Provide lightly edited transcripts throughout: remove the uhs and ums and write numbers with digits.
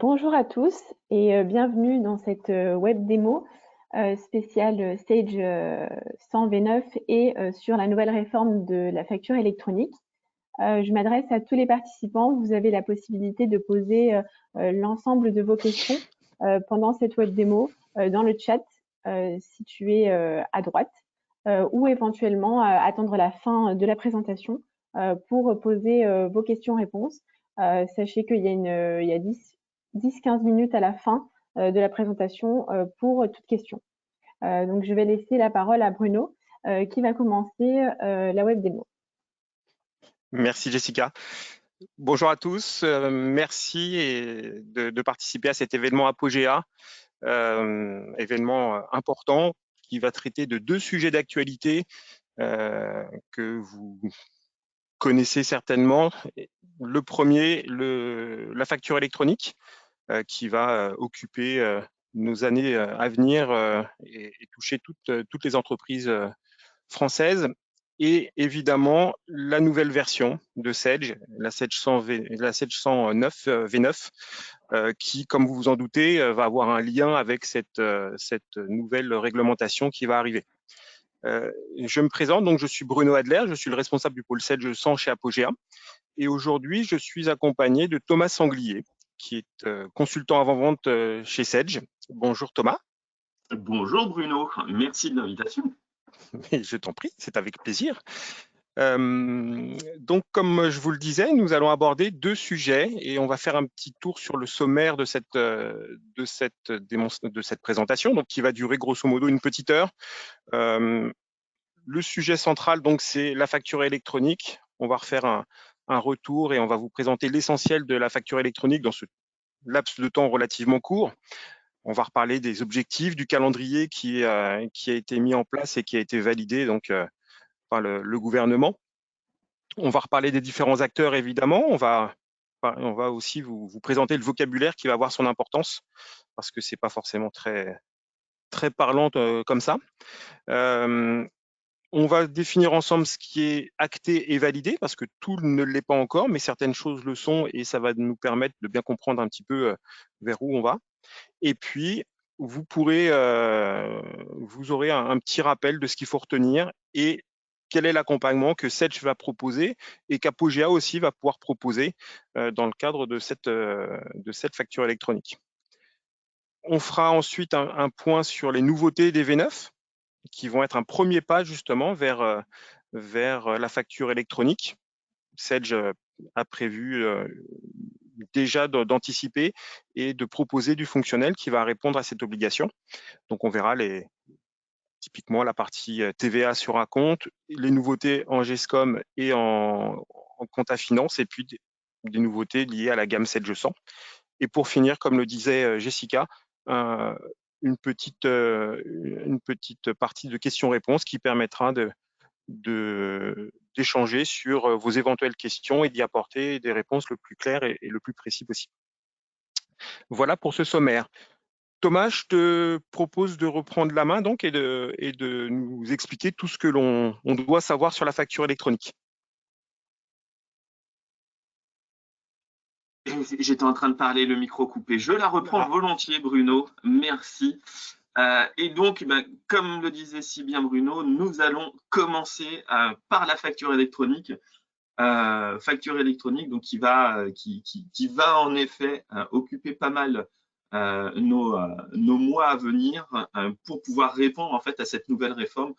Bonjour à tous et bienvenue dans cette web démo spéciale Sage 100 V9 et sur la nouvelle réforme de la facture électronique. Je m'adresse à tous les participants. Vous avez la possibilité de poser l'ensemble de vos questions pendant cette web démo dans le chat situé à droite ou éventuellement attendre la fin de la présentation pour poser vos questions-réponses. Sachez qu'il y a 10-15 minutes à la fin de la présentation pour toute question. Donc, je vais laisser la parole à Bruno qui va commencer la web démo. Merci Jessica. Bonjour à tous, merci de participer à cet événement Apogea, événement important qui va traiter de deux sujets d'actualité que vous connaissez certainement. Le premier, la facture électronique qui va occuper nos années à venir et toucher toutes les entreprises françaises. Et évidemment, la nouvelle version de Sage, la Sage 109 V9, qui, comme vous vous en doutez, va avoir un lien avec cette nouvelle réglementation qui va arriver. Je me présente, donc je suis Bruno Adler, je suis le responsable du pôle Sage 100 chez Apogea. Et aujourd'hui, je suis accompagné de Thomas Sanglier, qui est consultant avant-vente chez Sage. Bonjour Thomas. Bonjour Bruno, merci de l'invitation. Je t'en prie, c'est avec plaisir. Donc, comme je vous le disais, nous allons aborder deux sujets et on va faire un petit tour sur le sommaire de cette présentation, donc qui va durer grosso modo une petite heure. Le sujet central, donc, c'est la facture électronique. On va refaire un retour et on va vous présenter l'essentiel de la facture électronique dans ce laps de temps relativement court. On va reparler des objectifs, du calendrier qui a été mis en place et qui a été validé donc par le gouvernement. On va reparler des différents acteurs, évidemment. On va aussi vous présenter le vocabulaire qui va avoir son importance parce que c'est pas forcément très parlant comme ça. On va définir ensemble ce qui est acté et validé parce que tout ne l'est pas encore, mais certaines choses le sont et ça va nous permettre de bien comprendre un petit peu vers où on va. Et puis, vous aurez un petit rappel de ce qu'il faut retenir et quel est l'accompagnement que Sage va proposer et qu'Apogea aussi va pouvoir proposer dans le cadre de cette facture électronique. On fera ensuite un point sur les nouveautés des V9 qui vont être un premier pas justement vers la facture électronique. Sage a prévu déjà d'anticiper et de proposer du fonctionnel qui va répondre à cette obligation. Donc, on verra typiquement la partie TVA sur un compte, les nouveautés en GESCOM et en compte à finance, et puis des nouveautés liées à la gamme Sage 100. Et pour finir, comme le disait Jessica, une petite partie de questions-réponses qui permettra d'échanger sur vos éventuelles questions et d'y apporter des réponses le plus claires et le plus précis possible. Voilà pour ce sommaire. Thomas, je te propose de reprendre la main donc et de nous expliquer tout ce que l'on doit savoir sur la facture électronique. J'étais en train de parler, le micro coupé. Je la reprends volontiers, Bruno. Merci. Et donc, comme le disait si bien Bruno, nous allons commencer par la facture électronique. Donc qui va en effet occuper pas mal nos mois à venir pour pouvoir répondre en fait à cette nouvelle réforme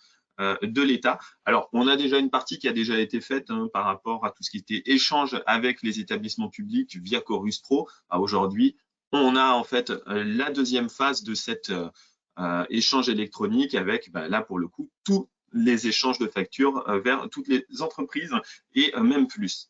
de l'État. Alors, on a déjà une partie qui a déjà été faite par rapport à tout ce qui était échange avec les établissements publics via Chorus Pro. Aujourd'hui, on a en fait la deuxième phase de cet échange électronique avec, là pour le coup, tout les échanges de factures vers toutes les entreprises et même plus.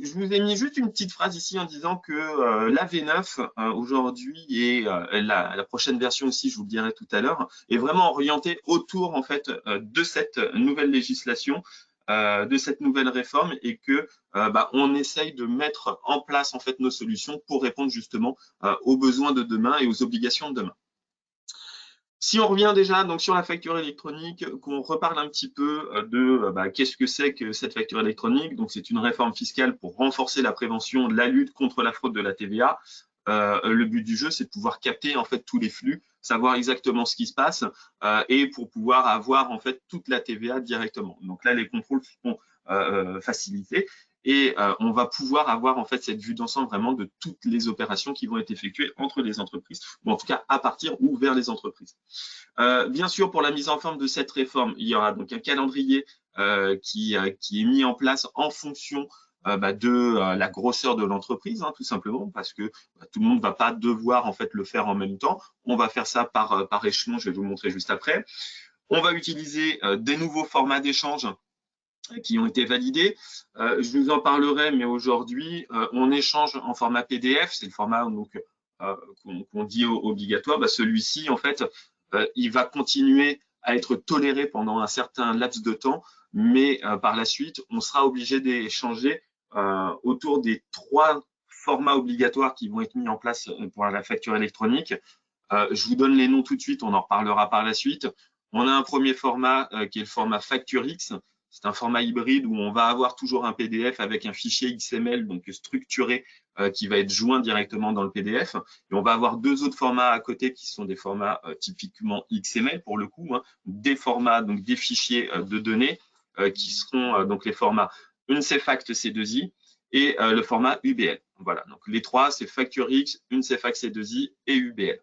Je vous ai mis juste une petite phrase ici en disant que la V9 aujourd'hui et la prochaine version aussi, je vous le dirai tout à l'heure, est vraiment orientée autour en fait de cette nouvelle législation, de cette nouvelle réforme et que on essaye de mettre en place en fait nos solutions pour répondre justement aux besoins de demain et aux obligations de demain. Si on revient déjà donc sur la facture électronique, qu'on reparle un petit peu de qu'est-ce que c'est que cette facture électronique. Donc, c'est une réforme fiscale pour renforcer la prévention de la lutte contre la fraude de la TVA. Le but du jeu, c'est de pouvoir capter en fait tous les flux, savoir exactement ce qui se passe et pour pouvoir avoir en fait toute la TVA directement. Donc là, les contrôles seront facilités. Et on va pouvoir avoir en fait cette vue d'ensemble vraiment de toutes les opérations qui vont être effectuées entre les entreprises, ou en tout cas à partir ou vers les entreprises. Bien sûr, pour la mise en forme de cette réforme, il y aura donc un calendrier qui est mis en place en fonction de la grosseur de l'entreprise, tout simplement, parce que tout le monde ne va pas devoir en fait le faire en même temps. On va faire ça par échelon, je vais vous le montrer juste après. On va utiliser des nouveaux formats d'échange qui ont été validés. Je vous en parlerai, mais aujourd'hui, on échange en format PDF, c'est le format qu'on dit obligatoire. Celui-ci, en fait, il va continuer à être toléré pendant un certain laps de temps, mais par la suite, on sera obligé d'échanger autour des 3 formats obligatoires qui vont être mis en place pour la facture électronique. Je vous donne les noms tout de suite, on en reparlera par la suite. On a un premier format qui est le format FactureX. C'est un format hybride où on va avoir toujours un PDF avec un fichier XML donc structuré qui va être joint directement dans le PDF. Et on va avoir 2 autres formats à côté qui sont des formats typiquement XML pour le coup, des formats, donc des fichiers de données qui seront donc les formats UNCEFACT C2I et le format UBL. Voilà, donc les 3, c'est FactureX, UNCEFACT C2I et UBL.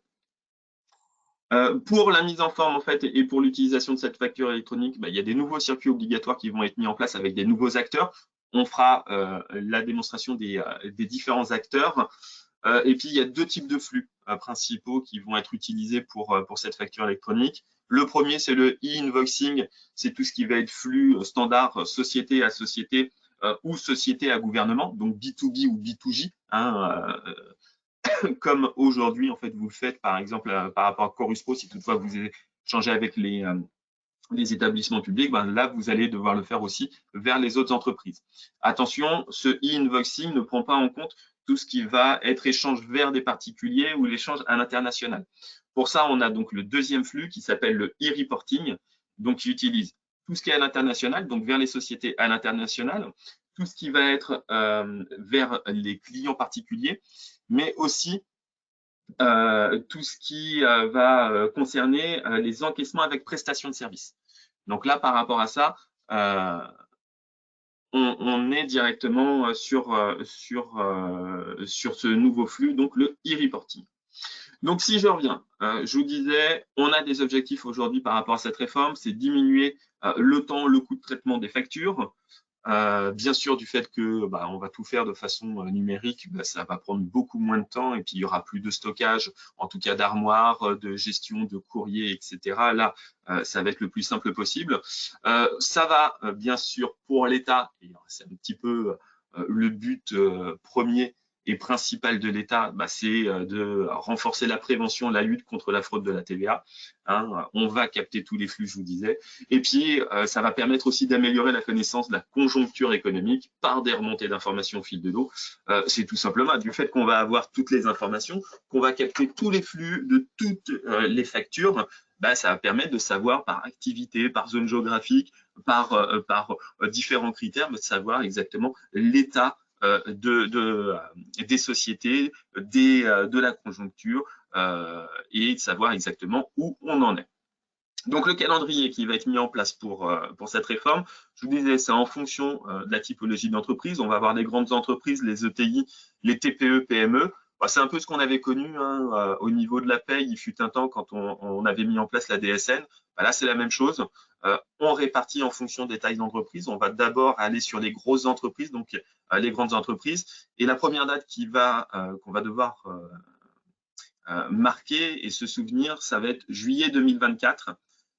Pour la mise en forme en fait et pour l'utilisation de cette facture électronique, il y a des nouveaux circuits obligatoires qui vont être mis en place avec des nouveaux acteurs. On fera la démonstration des différents acteurs. Et puis, il y a 2 types de flux principaux qui vont être utilisés pour cette facture électronique. Le premier, c'est le e-invoicing. C'est tout ce qui va être flux standard société à société ou société à gouvernement, donc B2B ou B2J. Comme aujourd'hui, en fait, vous le faites, par exemple, par rapport à Chorus Pro, si toutefois vous échangez avec les établissements publics, là, vous allez devoir le faire aussi vers les autres entreprises. Attention, ce e-invoicing ne prend pas en compte tout ce qui va être échange vers des particuliers ou l'échange à l'international. Pour ça, on a donc le deuxième flux qui s'appelle le e-reporting, donc qui utilise tout ce qui est à l'international, donc vers les sociétés à l'international, tout ce qui va être vers les clients particuliers, mais aussi tout ce qui va concerner les encaissements avec prestation de services. Donc là, par rapport à ça, on est directement sur ce nouveau flux, donc le e-reporting. Donc si je reviens, je vous disais, on a des objectifs aujourd'hui par rapport à cette réforme, c'est diminuer le temps, le coût de traitement des factures. Bien sûr, du fait que on va tout faire de façon numérique, ça va prendre beaucoup moins de temps et puis il y aura plus de stockage, en tout cas d'armoire, de gestion de courrier, etc. Là, ça va être le plus simple possible. Ça va, bien sûr, pour l'État, et c'est un petit peu le but premier et principal de l'État, c'est de renforcer la prévention, la lutte contre la fraude de la TVA. On va capter tous les flux, je vous disais. Et puis, ça va permettre aussi d'améliorer la connaissance de la conjoncture économique par des remontées d'informations au fil de l'eau. C'est tout simplement du fait qu'on va avoir toutes les informations, qu'on va capter tous les flux de toutes les factures, ça va permettre de savoir par activité, par zone géographique, par différents critères, de savoir exactement l'état des sociétés, de la conjoncture et de savoir exactement où on en est. Donc, le calendrier qui va être mis en place pour cette réforme, je vous disais, c'est en fonction de la typologie d'entreprise. On va avoir les grandes entreprises, les ETI, les TPE, PME. C'est un peu ce qu'on avait connu au niveau de la paye. Il fut un temps quand on avait mis en place la DSN. Là, c'est la même chose. On répartit en fonction des tailles d'entreprise. On va d'abord aller sur les grosses entreprises, donc les grandes entreprises. Et la première date qu'on va devoir marquer et se souvenir, ça va être juillet 2024.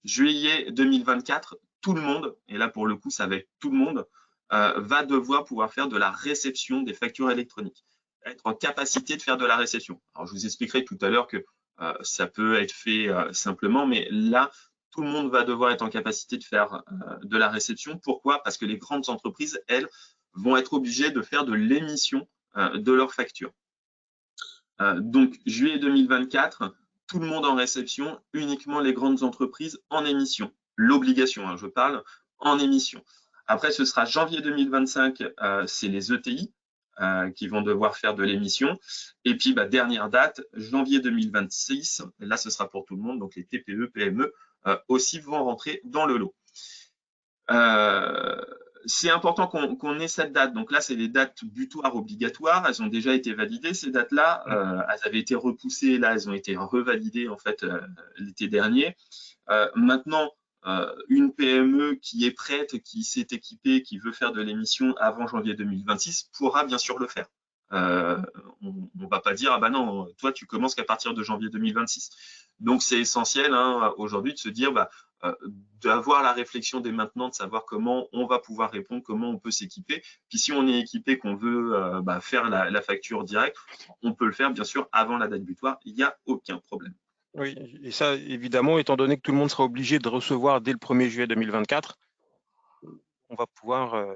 Juillet 2024, tout le monde, et là pour le coup, ça va être tout le monde, va devoir pouvoir faire de la réception des factures électroniques, être en capacité de faire de la réception. Alors, je vous expliquerai tout à l'heure que ça peut être fait simplement, mais là, tout le monde va devoir être en capacité de faire de la réception. Pourquoi? Parce que les grandes entreprises, elles, vont être obligées de faire de l'émission de leurs factures. Donc, juillet 2024, tout le monde en réception, uniquement les grandes entreprises en émission. L'obligation, hein, je parle en émission. Après, ce sera janvier 2025, c'est les ETI qui vont devoir faire de l'émission. Et puis, dernière date, janvier 2026, là, ce sera pour tout le monde, donc les TPE, PME aussi vont rentrer dans le lot. C'est important qu'on ait cette date. Donc là, c'est les dates butoirs obligatoires. Elles ont déjà été validées, ces dates-là. Elles avaient été repoussées. Là, elles ont été revalidées en fait l'été dernier. Maintenant, une PME qui est prête, qui s'est équipée, qui veut faire de l'émission avant janvier 2026 pourra bien sûr le faire. On ne va pas dire ah non, toi tu commences qu'à partir de janvier 2026. Donc c'est essentiel hein, aujourd'hui de se dire d'avoir la réflexion dès maintenant, de savoir comment on va pouvoir répondre, comment on peut s'équiper. Puis si on est équipé, qu'on veut faire la facture directe, on peut le faire bien sûr avant la date butoir, il n'y a aucun problème. Oui, et ça, évidemment, étant donné que tout le monde sera obligé de recevoir dès le 1er juillet 2024, on va pouvoir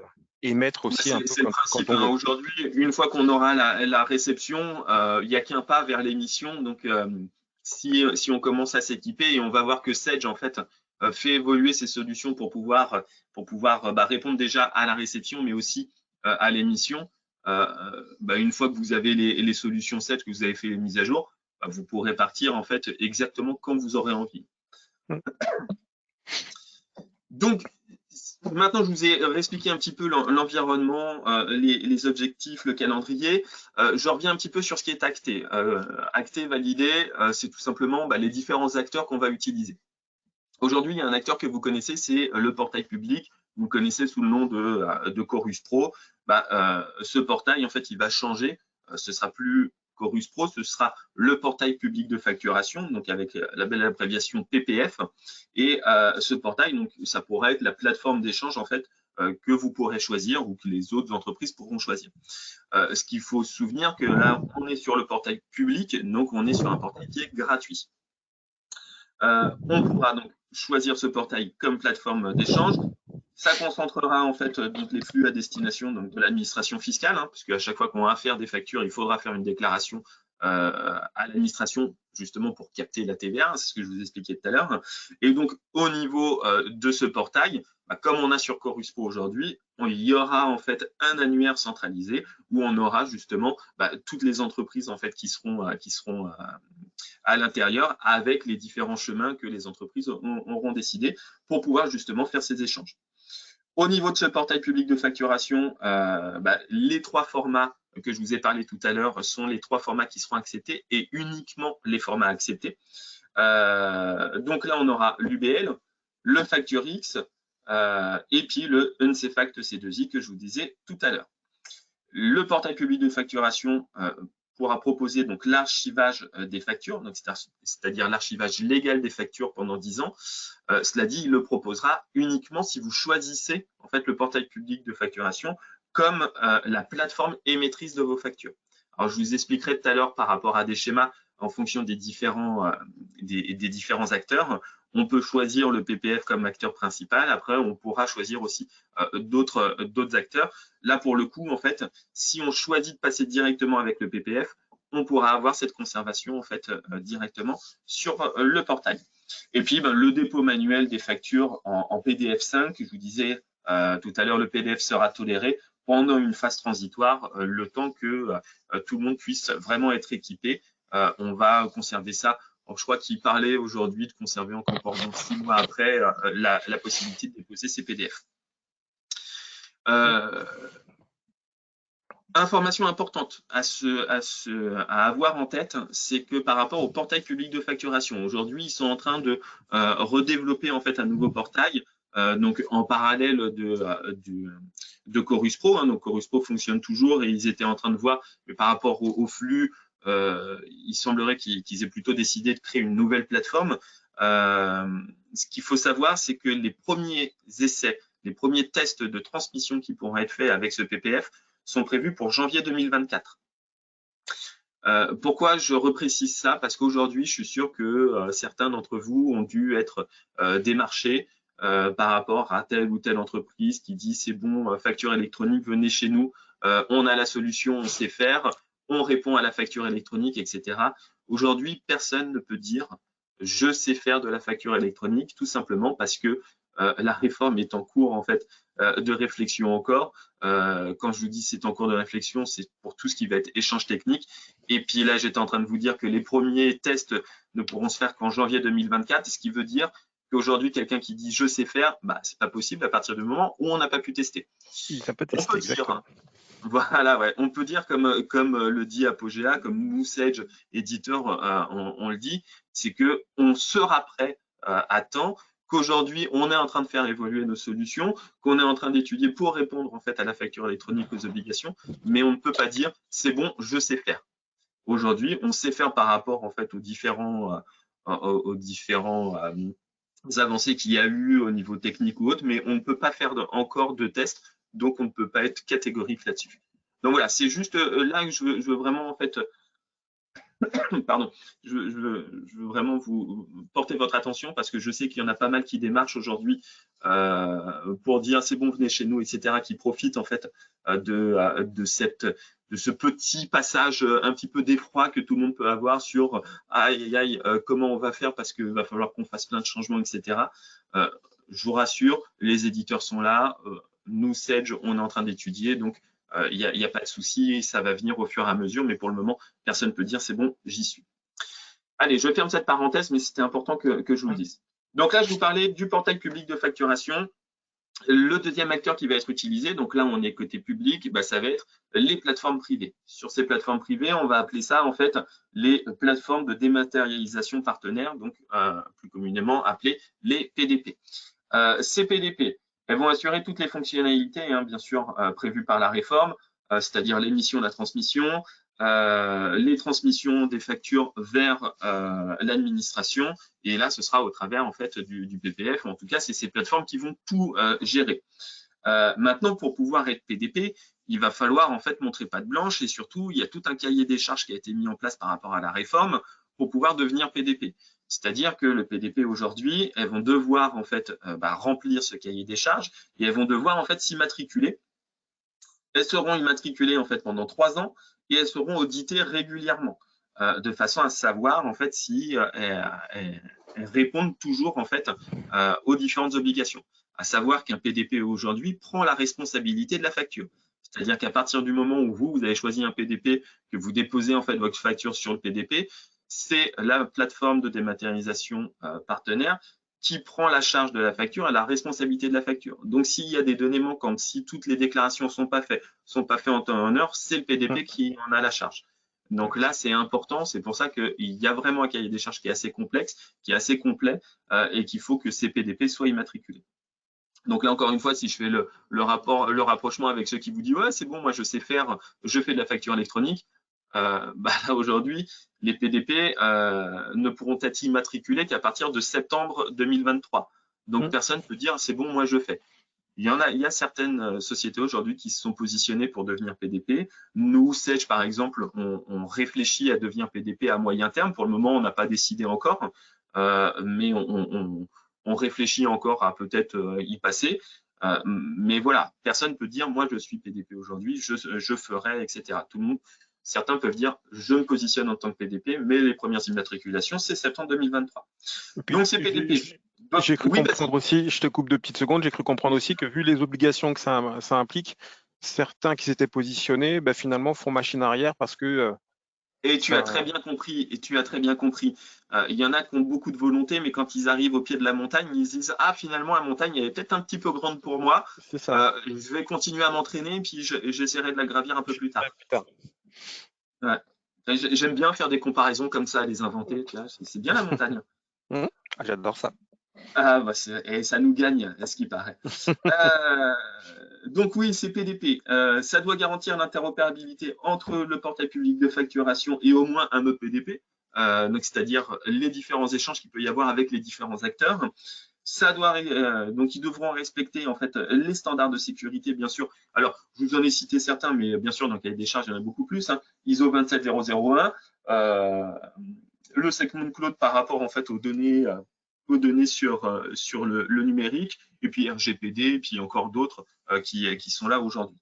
émettre aussi un peu c'est le principe. Hein. Aujourd'hui, une fois qu'on aura la réception, il n'y a qu'un pas vers l'émission. Donc, si on commence à s'équiper, et on va voir que Sage, en fait, fait évoluer ses solutions pour pouvoir répondre déjà à la réception, mais aussi à l'émission. Une fois que vous avez les solutions Sage, que vous avez fait les mises à jour, vous pourrez partir en fait exactement quand vous aurez envie. Donc, maintenant, je vous ai expliqué un petit peu l'environnement, les objectifs, le calendrier. Je reviens un petit peu sur ce qui est acté. Acté, validé, c'est tout simplement les différents acteurs qu'on va utiliser. Aujourd'hui, il y a un acteur que vous connaissez, c'est le portail public. Vous le connaissez sous le nom de Chorus Pro. Ce portail, en fait, il va changer. Ce sera plus Chorus Pro, ce sera le portail public de facturation, donc avec la belle abréviation PPF. Et ce portail, donc, ça pourrait être la plateforme d'échange en fait que vous pourrez choisir ou que les autres entreprises pourront choisir. Ce qu'il faut se souvenir que là, on est sur le portail public, donc on est sur un portail qui est gratuit. On pourra donc choisir ce portail comme plateforme d'échange. Ça concentrera en fait donc les flux à destination donc de l'administration fiscale, hein, puisque à chaque fois qu'on va faire des factures, il faudra faire une déclaration à l'administration justement pour capter la TVA, c'est ce que je vous expliquais tout à l'heure. Et donc au niveau de ce portail, comme on a sur Chorus Pro aujourd'hui, il y aura en fait un annuaire centralisé où on aura justement toutes les entreprises en fait qui seront à l'intérieur avec les différents chemins que les entreprises auront décidé pour pouvoir justement faire ces échanges. Au niveau de ce portail public de facturation, les trois formats que je vous ai parlé tout à l'heure sont les trois formats qui seront acceptés et uniquement les formats acceptés. Donc là, on aura l'UBL, le FactureX et puis le NCFact C2I que je vous disais tout à l'heure. Le portail public de facturation pourra proposer donc l'archivage des factures, c'est-à-dire l'archivage légal des factures pendant 10 ans. Cela dit, il le proposera uniquement si vous choisissez en fait le portail public de facturation comme la plateforme émettrice de vos factures. Alors, je vous expliquerai tout à l'heure par rapport à des schémas en fonction des différents acteurs. On peut choisir le PPF comme acteur principal. Après, on pourra choisir aussi d'autres acteurs. Là, pour le coup, en fait, si on choisit de passer directement avec le PPF, on pourra avoir cette conservation en fait directement sur le portail. Et puis, le dépôt manuel des factures en PDF 5, je vous disais tout à l'heure, le PDF sera toléré pendant une phase transitoire, le temps que tout le monde puisse vraiment être équipé. On va conserver ça. Donc, je crois qu'il parlait aujourd'hui de conserver encore pendant 6 mois après la possibilité de déposer ces PDF. Information importante à avoir en tête, c'est que par rapport au portail public de facturation, aujourd'hui, ils sont en train de redévelopper en fait un nouveau portail, donc en parallèle de Chorus Pro. Hein, donc Chorus Pro fonctionne toujours et ils étaient en train de voir, mais par rapport au flux, il semblerait qu'ils aient plutôt décidé de créer une nouvelle plateforme. Ce qu'il faut savoir, c'est que les premiers essais, les premiers tests de transmission qui pourront être faits avec ce PPF sont prévus pour janvier 2024. Pourquoi je reprécise ça? Parce qu'aujourd'hui, je suis sûr que certains d'entre vous ont dû être démarchés par rapport à telle ou telle entreprise qui dit c'est bon, facture électronique, venez chez nous, on a la solution, on sait faire, on répond à la facture électronique, etc. Aujourd'hui, personne ne peut dire je sais faire de la facture électronique, tout simplement parce que la réforme est en cours en fait de réflexion encore. Quand je vous dis c'est en cours de réflexion, c'est pour tout ce qui va être échange technique. Et puis là, j'étais en train de vous dire que les premiers tests ne pourront se faire qu'en janvier 2024, ce qui veut dire qu'aujourd'hui, quelqu'un qui dit je sais faire, bah, c'est pas possible à partir du moment où on n'a pas pu tester. Il n'a pas On testé, peut exactement. dire, voilà, ouais, on peut dire comme le dit Apogea, comme nous, Sage, éditeur, on le dit, c'est que on sera prêt à temps, qu'aujourd'hui, on est en train de faire évoluer nos solutions, qu'on est en train d'étudier pour répondre en fait à la facture électronique, aux obligations, mais on ne peut pas dire c'est bon, je sais faire. Aujourd'hui, on sait faire par rapport en fait aux différents avancées qu'il y a eu au niveau technique ou autre, mais on ne peut pas faire encore de tests, donc on ne peut pas être catégorique là-dessus. Donc voilà, c'est juste là que je veux vraiment en fait, pardon, je veux vraiment vous porter votre attention parce que je sais qu'il y en a pas mal qui démarchent aujourd'hui pour dire c'est bon, venez chez nous, etc., qui profitent en fait de ce petit passage un petit peu d'effroi que tout le monde peut avoir sur aïe aïe aïe, comment on va faire parce qu'il va falloir qu'on fasse plein de changements, etc. Je vous rassure, les éditeurs sont là, nous Sage, on est en train d'étudier, donc il n'y a pas de souci, ça va venir au fur et à mesure, mais pour le moment, personne ne peut dire c'est bon, j'y suis. Allez, je ferme cette parenthèse, mais c'était important que je vous le dise. Donc là, je vous parlais du portail public de facturation. Le deuxième acteur qui va être utilisé, donc là on est côté public, bah, ça va être les plateformes privées. Sur ces plateformes privées, on va appeler ça en fait les plateformes de dématérialisation partenaires, donc plus communément appelées les PDP. Ces PDP, elles vont assurer toutes les fonctionnalités, bien sûr, prévues par la réforme, c'est-à-dire l'émission, la transmission, les transmissions des factures vers l'administration. Et là, ce sera au travers en fait du PPF. En tout cas, c'est ces plateformes qui vont tout gérer. Maintenant, pour pouvoir être PDP, il va falloir en fait montrer patte blanche et surtout, il y a tout un cahier des charges qui a été mis en place par rapport à la réforme pour pouvoir devenir PDP. C'est-à-dire que le PDP aujourd'hui, elles vont devoir en fait remplir ce cahier des charges et elles vont devoir en fait s'immatriculer. Elles seront immatriculées en fait pendant 3 ans et elles seront auditées régulièrement de façon à savoir en fait si elles répondent toujours en fait aux différentes obligations. À savoir qu'un PDP aujourd'hui prend la responsabilité de la facture. C'est-à-dire qu'à partir du moment où vous avez choisi un PDP, que vous déposez en fait votre facture sur le PDP, c'est la plateforme de dématérialisation partenaire qui prend la charge de la facture et la responsabilité de la facture. Donc, s'il y a des données manquantes, si toutes les déclarations sont pas faites en temps et en heure, c'est le PDP qui en a la charge. Donc là, c'est important. C'est pour ça qu'il y a vraiment un cahier des charges qui est assez complexe, qui est assez complet et qu'il faut que ces PDP soient immatriculés. Donc là, encore une fois, si je fais le rapprochement avec ceux qui vous disent « ouais, c'est bon, moi je sais faire, je fais de la facture électronique », là aujourd'hui, les PDP ne pourront être immatriculés qu'à partir de septembre 2023. Donc personne ne peut dire « c'est bon, moi je fais ». Il y a certaines sociétés aujourd'hui qui se sont positionnées pour devenir PDP. Nous, Sage, par exemple, on réfléchit à devenir PDP à moyen terme. Pour le moment, on n'a pas décidé encore, mais on réfléchit encore à peut-être y passer. Mais voilà, personne ne peut dire, moi, je suis PDP aujourd'hui, je ferai, etc. Tout le monde, certains peuvent dire, je me positionne en tant que PDP, mais les premières immatriculations, c'est septembre 2023. Donc, c'est PDP. J'ai cru comprendre aussi, je te coupe 2 petites secondes, j'ai cru comprendre aussi que vu les obligations que ça implique, certains qui s'étaient positionnés, finalement, font machine arrière parce que… Et tu as très bien compris, il y en a qui ont beaucoup de volonté, mais quand ils arrivent au pied de la montagne, ils se disent « Ah, finalement, la montagne, elle est peut-être un petit peu grande pour moi. C'est ça. Je vais continuer à m'entraîner, puis j'essaierai de la gravir un peu plus tard. » Ouais. J'aime bien faire des comparaisons comme ça, les inventer. C'est bien la montagne. J'adore ça. Ah, et ça nous gagne, à ce qui paraît. Donc oui, c'est PDP. Ça doit garantir l'interopérabilité entre le portail public de facturation et au moins un EPDP, c'est-à-dire les différents échanges qu'il peut y avoir avec les différents acteurs. Donc ils devront respecter en fait les standards de sécurité, bien sûr. Alors, je vous en ai cité certains, mais bien sûr, dans le cahier des charges, il y en a beaucoup plus. ISO 27001, le segment cloud par rapport en fait aux données sur le numérique, et puis RGPD, et puis encore d'autres qui sont là aujourd'hui.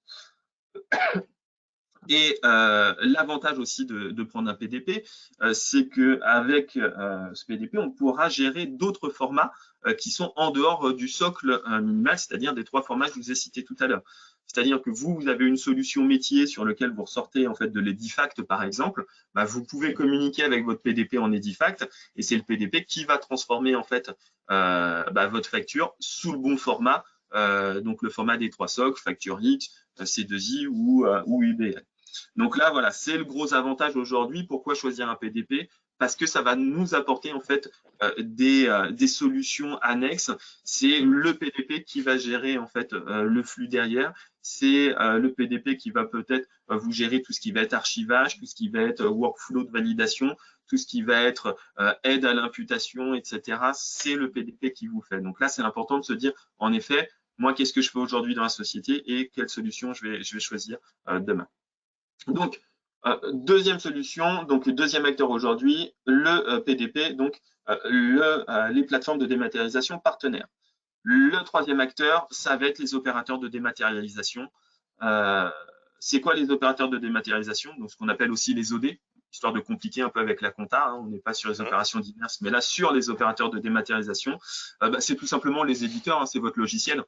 Et l'avantage aussi de prendre un PDP, c'est qu'avec ce PDP, on pourra gérer d'autres formats qui sont en dehors du socle minimal, c'est-à-dire des 3 formats que je vous ai cités tout à l'heure. C'est-à-dire que vous avez une solution métier sur laquelle vous ressortez en fait de l'Edifact, par exemple, bah, vous pouvez communiquer avec votre PDP en Edifact, et c'est le PDP qui va transformer en fait votre facture sous le bon format, donc le format des 3 socles, facture X, C2I ou UBL. Donc là, voilà, c'est le gros avantage aujourd'hui. Pourquoi choisir un PDP? Parce que ça va nous apporter en fait des solutions annexes. C'est le PDP qui va gérer en fait le flux derrière. C'est le PDP qui va peut-être vous gérer tout ce qui va être archivage, tout ce qui va être workflow de validation, tout ce qui va être aide à l'imputation, etc. C'est le PDP qui vous fait. Donc là, c'est important de se dire, en effet, moi, qu'est-ce que je fais aujourd'hui dans la société et quelle solution je vais choisir demain. Donc, deuxième solution, donc le deuxième acteur aujourd'hui, le PDP, donc les plateformes de dématérialisation partenaires. Le troisième acteur, ça va être les opérateurs de dématérialisation. C'est quoi les opérateurs de dématérialisation? Donc, ce qu'on appelle aussi les OD, histoire de compliquer un peu avec la compta, hein, on n'est pas sur les opérations diverses, mais là, sur les opérateurs de dématérialisation, c'est tout simplement les éditeurs, hein, c'est votre logiciel.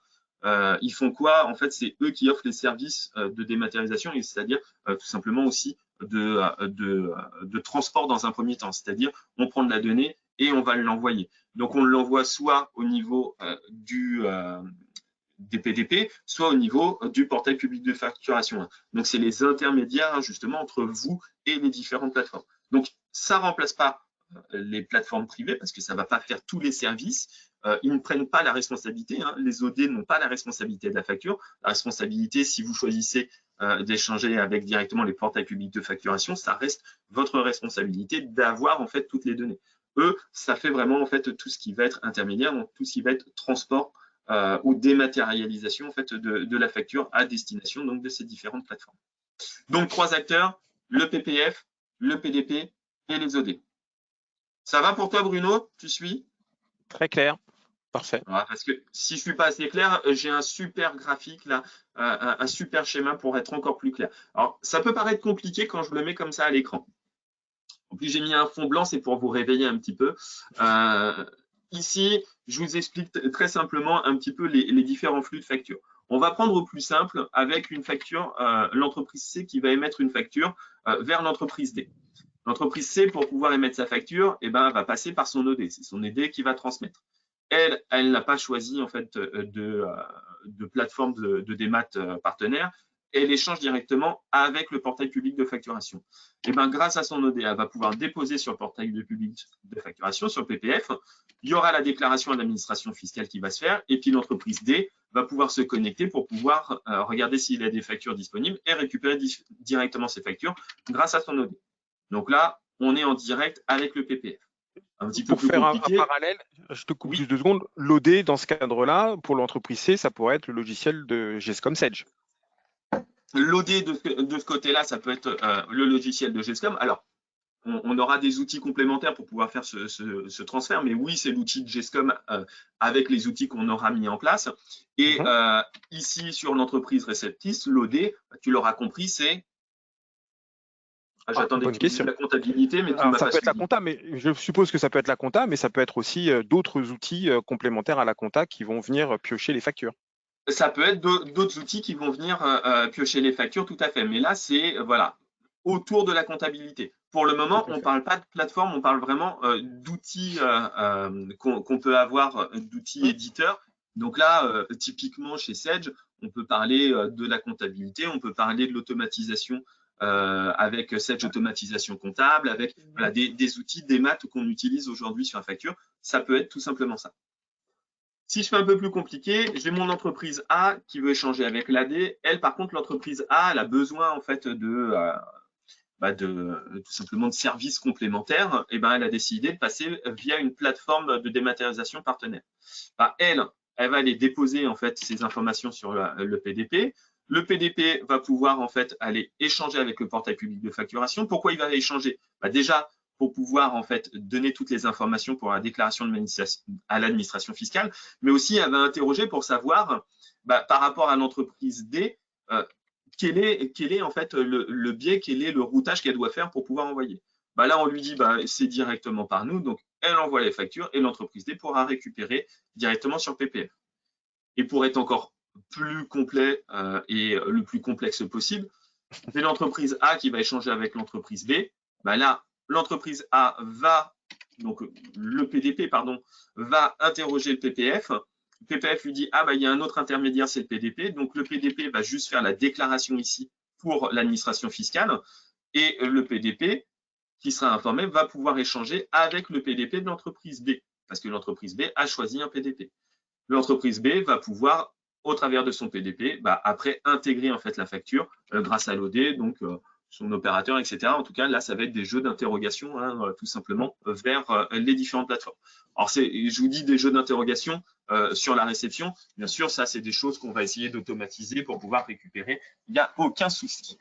Ils font quoi? En fait, c'est eux qui offrent les services de dématérialisation, c'est-à-dire tout simplement aussi de transport dans un premier temps. C'est-à-dire, on prend de la donnée et on va l'envoyer. Donc, on l'envoie soit au niveau des PDP, soit au niveau du portail public de facturation. Donc, c'est les intermédiaires, hein, justement, entre vous et les différentes plateformes. Donc, ça ne remplace pas les plateformes privées parce que ça ne va pas faire tous les services. Ils ne prennent pas la responsabilité. Hein. Les OD n'ont pas la responsabilité de la facture. La responsabilité, si vous choisissez d'échanger avec directement les portails publics de facturation, ça reste votre responsabilité d'avoir en fait toutes les données. Eux, ça fait vraiment en fait tout ce qui va être intermédiaire, donc tout ce qui va être transport ou dématérialisation en fait de la facture à destination donc de ces différentes plateformes. Donc 3 acteurs, le PPF, le PDP et les OD. Ça va pour toi, Bruno? Tu suis? Très clair. Parfait. Ouais, parce que si je suis pas assez clair, j'ai un super graphique là, un super schéma pour être encore plus clair. Alors, ça peut paraître compliqué quand je le mets comme ça à l'écran. En plus, j'ai mis un fond blanc, c'est pour vous réveiller un petit peu. Ici, je vous explique très simplement un petit peu les différents flux de factures. On va prendre au plus simple avec une facture, l'entreprise C qui va émettre une facture vers l'entreprise D. L'entreprise C, pour pouvoir émettre sa facture, eh ben, va passer par son OD. C'est son OD qui va transmettre. Elle n'a pas choisi en fait de plateforme de démat partenaire. Elle échange directement avec le portail public de facturation. Et ben, grâce à son OD, elle va pouvoir déposer sur le portail public de facturation, sur le PPF. Il y aura la déclaration à l'administration fiscale qui va se faire. Et puis l'entreprise D va pouvoir se connecter pour pouvoir regarder s'il y a des factures disponibles et récupérer directement ces factures grâce à son OD. Donc là, on est en direct avec le PPF. Un petit peu pour plus faire compliqué. un parallèle, je te coupe juste 2 secondes. L'OD, dans ce cadre-là, pour l'entreprise C, ça pourrait être le logiciel de GESCOM Sage. L'OD de ce côté-là, ça peut être le logiciel de GESCOM. Alors, on aura des outils complémentaires pour pouvoir faire ce transfert, mais oui, c'est l'outil de GESCOM avec les outils qu'on aura mis en place. Et ici, sur l'entreprise réceptrice, l'OD, tu l'auras compris, c'est… J'attendais que tu dises la comptabilité, mais tu m'as pas suivi. Ça peut être la compta, mais je suppose que ça peut être la compta, mais ça peut être aussi d'autres outils complémentaires à la compta qui vont venir piocher les factures. Ça peut être d'autres outils qui vont venir piocher les factures, tout à fait. Mais là, c'est voilà, autour de la comptabilité. Pour le moment, on ne parle pas de plateforme, on parle vraiment d'outils qu'on peut avoir, d'outils éditeurs. Donc là, typiquement chez Sage, on peut parler de la comptabilité, on peut parler de l'automatisation avec Sage automatisation comptable, avec voilà, des outils, des maths qu'on utilise aujourd'hui sur la facture. Ça peut être tout simplement ça. Si je fais un peu plus compliqué, j'ai mon entreprise A qui veut échanger avec l'AD. Elle, par contre, l'entreprise A, elle a besoin en fait tout simplement de services complémentaires. Et ben, elle a décidé de passer via une plateforme de dématérialisation partenaire. Elle va aller déposer en fait ces informations sur le PDP. Le PDP va pouvoir en fait aller échanger avec le portail public de facturation. Pourquoi il va échanger? Déjà, pour pouvoir en fait donner toutes les informations pour la déclaration à l'administration fiscale, mais aussi elle va interroger pour savoir par rapport à l'entreprise D, quel est en fait le biais, quel est le routage qu'elle doit faire pour pouvoir envoyer. Bah là, on lui dit c'est directement par nous, donc elle envoie les factures et l'entreprise D pourra récupérer directement sur PPF. Et pour être encore plus complet et le plus complexe possible, c'est l'entreprise A qui va échanger avec l'entreprise B. Bah là, l'entreprise A va, donc le PDP, pardon, va interroger le PPF. Le PPF lui dit, ah bah il y a un autre intermédiaire, c'est le PDP. Donc le PDP va juste faire la déclaration ici pour l'administration fiscale. Et le PDP, qui sera informé, va pouvoir échanger avec le PDP de l'entreprise B, parce que l'entreprise B a choisi un PDP. L'entreprise B va pouvoir, au travers de son PDP, après intégrer en fait la facture grâce à l'OD, donc son opérateur, etc. En tout cas, là, ça va être des jeux d'interrogation, hein, tout simplement, vers les différentes plateformes. Alors, je vous dis des jeux d'interrogation sur la réception. Bien sûr, ça, c'est des choses qu'on va essayer d'automatiser pour pouvoir récupérer. Il n'y a aucun souci.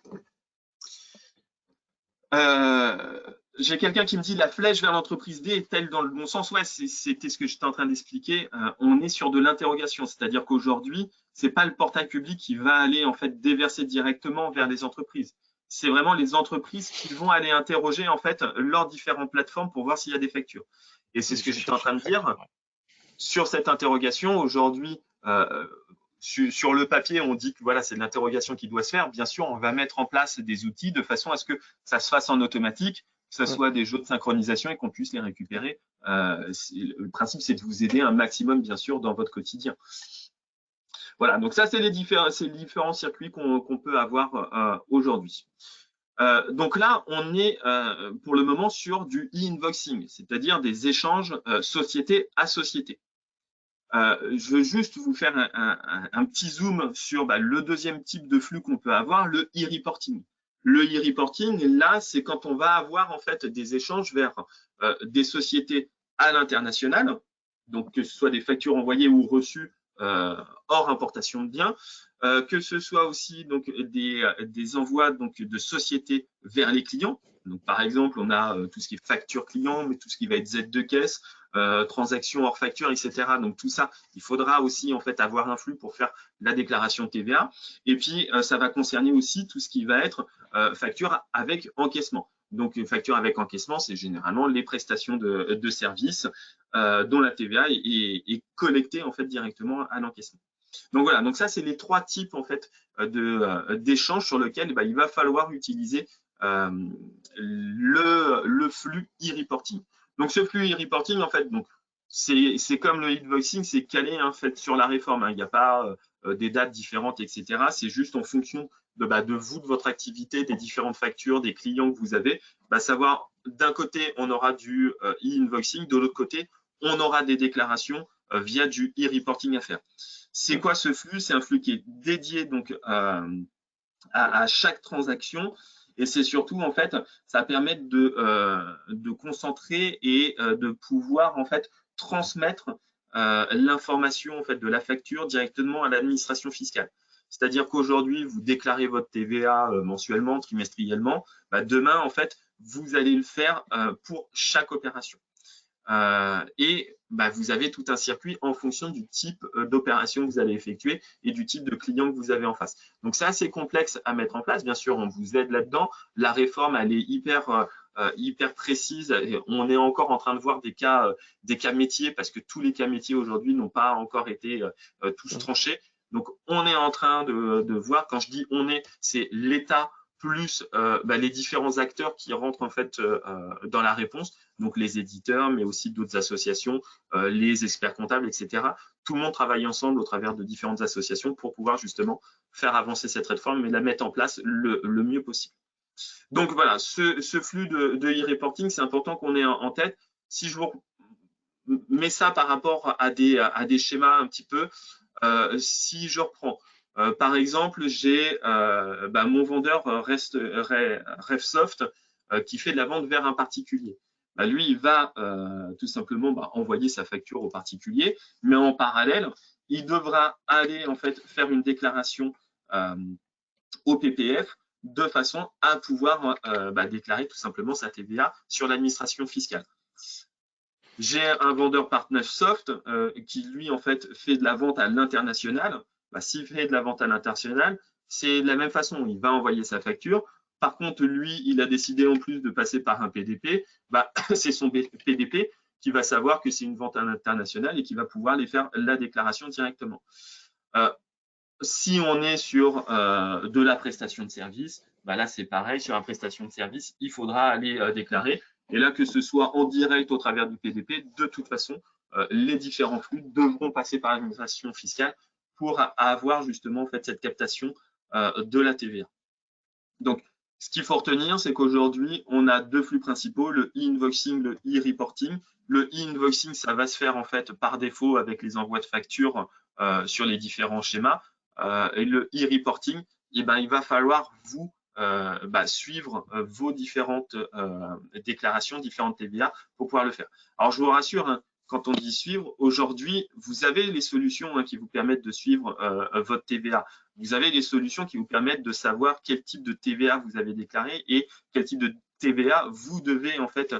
J'ai quelqu'un qui me dit la flèche vers l'entreprise D est-elle dans le bon sens? Ouais, c'était ce que j'étais en train d'expliquer. On est sur de l'interrogation, c'est-à-dire qu'aujourd'hui, c'est pas le portail public qui va aller en fait déverser directement vers les entreprises. C'est vraiment les entreprises qui vont aller interroger en fait leurs différentes plateformes pour voir s'il y a des factures. Et c'est ce que j'étais en train de dire. Sur cette interrogation, aujourd'hui, sur le papier, on dit que voilà, c'est de l'interrogation qui doit se faire. Bien sûr, on va mettre en place des outils de façon à ce que ça se fasse en automatique, que ce soit des jeux de synchronisation et qu'on puisse les récupérer. Le principe, c'est de vous aider un maximum, bien sûr, dans votre quotidien. Voilà, donc ça, c'est les différents circuits qu'on peut avoir aujourd'hui. Donc là, on est pour le moment sur du e-invoicing, c'est-à-dire des échanges société à société. Je veux juste vous faire un petit zoom sur le deuxième type de flux qu'on peut avoir, le e-reporting. Le e-reporting, là, c'est quand on va avoir en fait des échanges vers des sociétés à l'international, donc que ce soit des factures envoyées ou reçues hors importation de biens, que ce soit aussi donc des envois donc de sociétés vers les clients. Donc par exemple, on a tout ce qui est facture client, mais tout ce qui va être Z de caisse, transactions hors facture, etc. Donc tout ça, il faudra aussi en fait avoir un flux pour faire la déclaration TVA. Et puis ça va concerner aussi tout ce qui va être facture avec encaissement. Donc facture avec encaissement, c'est généralement les prestations de services dont la TVA est collectée en fait directement à l'encaissement. Donc voilà, donc ça c'est les trois types en fait d'échanges sur lesquels il va falloir utiliser le flux e-reporting. Donc ce flux e-reporting en fait, donc c'est comme le e-invoicing, c'est calé en fait sur la réforme. Il n'y a pas des dates différentes, etc. C'est juste en fonction de vous, de votre activité, des différentes factures, des clients que vous avez, savoir d'un côté on aura du e-invoicing, de l'autre côté on aura des déclarations via du e-reporting à faire. C'est quoi ce flux? C'est un flux qui est dédié donc à chaque transaction. Et c'est surtout, en fait, ça permet de concentrer et de pouvoir, en fait, transmettre l'information en fait, de la facture directement à l'administration fiscale. C'est-à-dire qu'aujourd'hui, vous déclarez votre TVA mensuellement, trimestriellement. Demain, en fait, vous allez le faire pour chaque opération. Et vous avez tout un circuit en fonction du type d'opération que vous allez effectuer et du type de client que vous avez en face. Donc, c'est assez complexe à mettre en place. Bien sûr, on vous aide là-dedans. La réforme, elle est hyper précise. On est encore en train de voir des cas métiers parce que tous les cas métiers aujourd'hui n'ont pas encore été tous tranchés. Donc, on est en train de voir, quand je dis on est, c'est l'État plus les différents acteurs qui rentrent en fait dans la réponse, donc les éditeurs, mais aussi d'autres associations, les experts comptables, etc. Tout le monde travaille ensemble au travers de différentes associations pour pouvoir justement faire avancer cette réforme et la mettre en place le mieux possible. Donc voilà, ce flux de e-reporting, c'est important qu'on ait en tête. Si je vous mets ça par rapport à des schémas un petit peu, si je reprends, par exemple, j'ai mon vendeur RevSoft qui fait de la vente vers un particulier. Lui, il va tout simplement envoyer sa facture au particulier, mais en parallèle, il devra aller en fait faire une déclaration au PPF de façon à pouvoir déclarer tout simplement sa TVA sur l'administration fiscale. J'ai un vendeur PartnerSoft qui, lui, en fait, fait de la vente à l'international. S'il fait de la vente à l'international, c'est de la même façon, il va envoyer sa facture. Par contre, lui, il a décidé en plus de passer par un PDP, bah, c'est son PDP qui va savoir que c'est une vente internationale et qui va pouvoir les faire la déclaration directement. Si on est sur de la prestation de service, bah là c'est pareil, sur la prestation de service, il faudra aller déclarer. Et là, que ce soit en direct au travers du PDP, de toute façon, les différents flux devront passer par l'administration fiscale pour avoir justement en fait cette captation de la TVA. Donc, ce qu'il faut retenir, c'est qu'aujourd'hui, on a deux flux principaux, le e-invoicing, le e-reporting. Le e-invoicing, ça va se faire en fait par défaut avec les envois de factures sur les différents schémas. Et le e-reporting, eh ben, il va falloir vous suivre vos différentes déclarations, différentes TVA pour pouvoir le faire. Alors, je vous rassure, hein, quand on dit suivre, aujourd'hui, vous avez les solutions qui vous permettent de suivre votre TVA. Vous avez des solutions qui vous permettent de savoir quel type de TVA vous avez déclaré et quel type de TVA vous devez en fait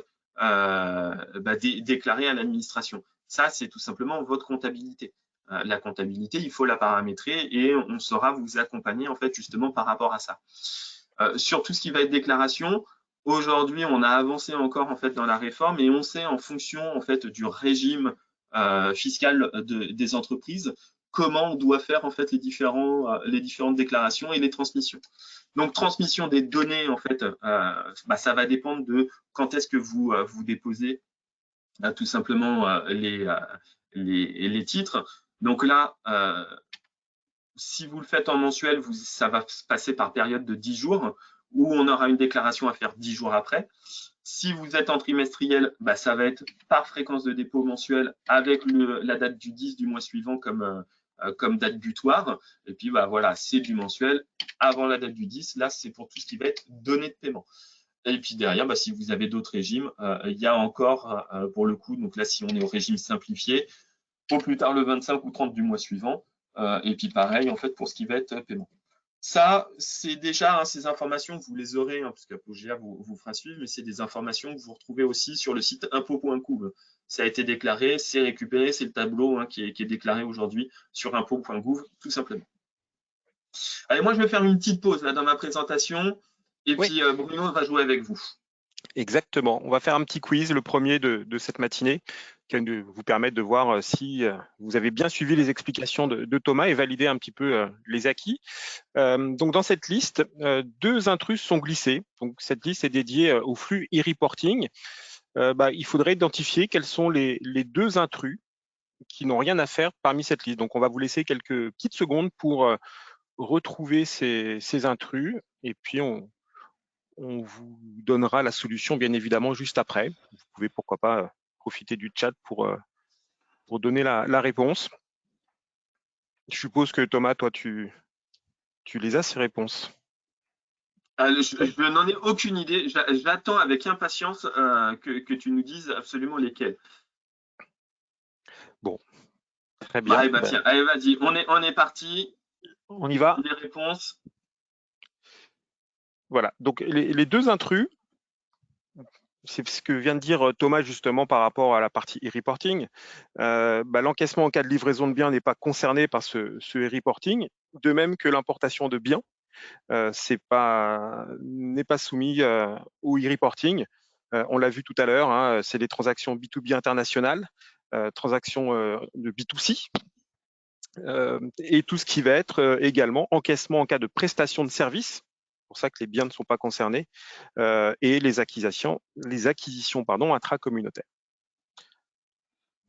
déclarer à l'administration. Ça, c'est tout simplement votre comptabilité. La comptabilité, il faut la paramétrer et on saura vous accompagner en fait justement par rapport à ça. Sur tout ce qui va être déclaration, aujourd'hui, on a avancé encore en fait dans la réforme et on sait en fonction en fait du régime fiscal des entreprises comment on doit faire en fait les différentes déclarations et les transmissions. Donc transmission des données en fait, ça va dépendre de quand est-ce que vous déposez tout simplement les titres. Donc là, si vous le faites en mensuel, ça va se passer par période de 10 jours où on aura une déclaration à faire 10 jours après. Si vous êtes en trimestriel, ça va être par fréquence de dépôt mensuel avec la date du 10 du mois suivant comme date butoir. Et puis, voilà, c'est du mensuel avant la date du 10. Là, c'est pour tout ce qui va être données de paiement. Et puis derrière, si vous avez d'autres régimes, il y a encore, pour le coup, donc là, si on est au régime simplifié, au plus tard le 25 ou 30 du mois suivant. Et puis pareil, en fait, pour ce qui va être paiement. Ça, c'est déjà ces informations, vous les aurez, parce qu'Apogea vous fera suivre, mais c'est des informations que vous retrouvez aussi sur le site impôt.gouv. Ça a été déclaré, c'est récupéré, c'est le tableau qui est déclaré aujourd'hui sur impôt.gouv, tout simplement. Allez, moi, je vais faire une petite pause là dans ma présentation, et puis Bruno va jouer avec vous. Exactement. On va faire un petit quiz, le premier de cette matinée, qui va vous permettre de voir si vous avez bien suivi les explications de Thomas et valider un petit peu les acquis. Donc, dans cette liste, deux intrus sont glissés. Donc, cette liste est dédiée au flux e-reporting. Il faudrait identifier quels sont les deux intrus qui n'ont rien à faire parmi cette liste. Donc, on va vous laisser quelques petites secondes pour retrouver ces intrus et puis on vous donnera la solution bien évidemment juste après. Vous pouvez pourquoi pas profiter du chat pour donner la réponse. Je suppose que Thomas, toi, tu les as ces réponses. Je n'en ai aucune idée. J'attends avec impatience que tu nous dises absolument lesquels. Bon, très bien. Tiens, allez, vas-y, on est parti. On y va. Les réponses. Voilà, donc les deux intrus, c'est ce que vient de dire Thomas justement par rapport à la partie e-reporting. L'encaissement en cas de livraison de biens n'est pas concerné par ce e-reporting, de même que l'importation de biens n'est pas soumis au e-reporting. On l'a vu tout à l'heure, hein, c'est des transactions B2B internationales, transactions de B2C, et tout ce qui va être également encaissement en cas de prestation de services. C'est pour ça que les biens ne sont pas concernés, et les acquisitions intracommunautaires.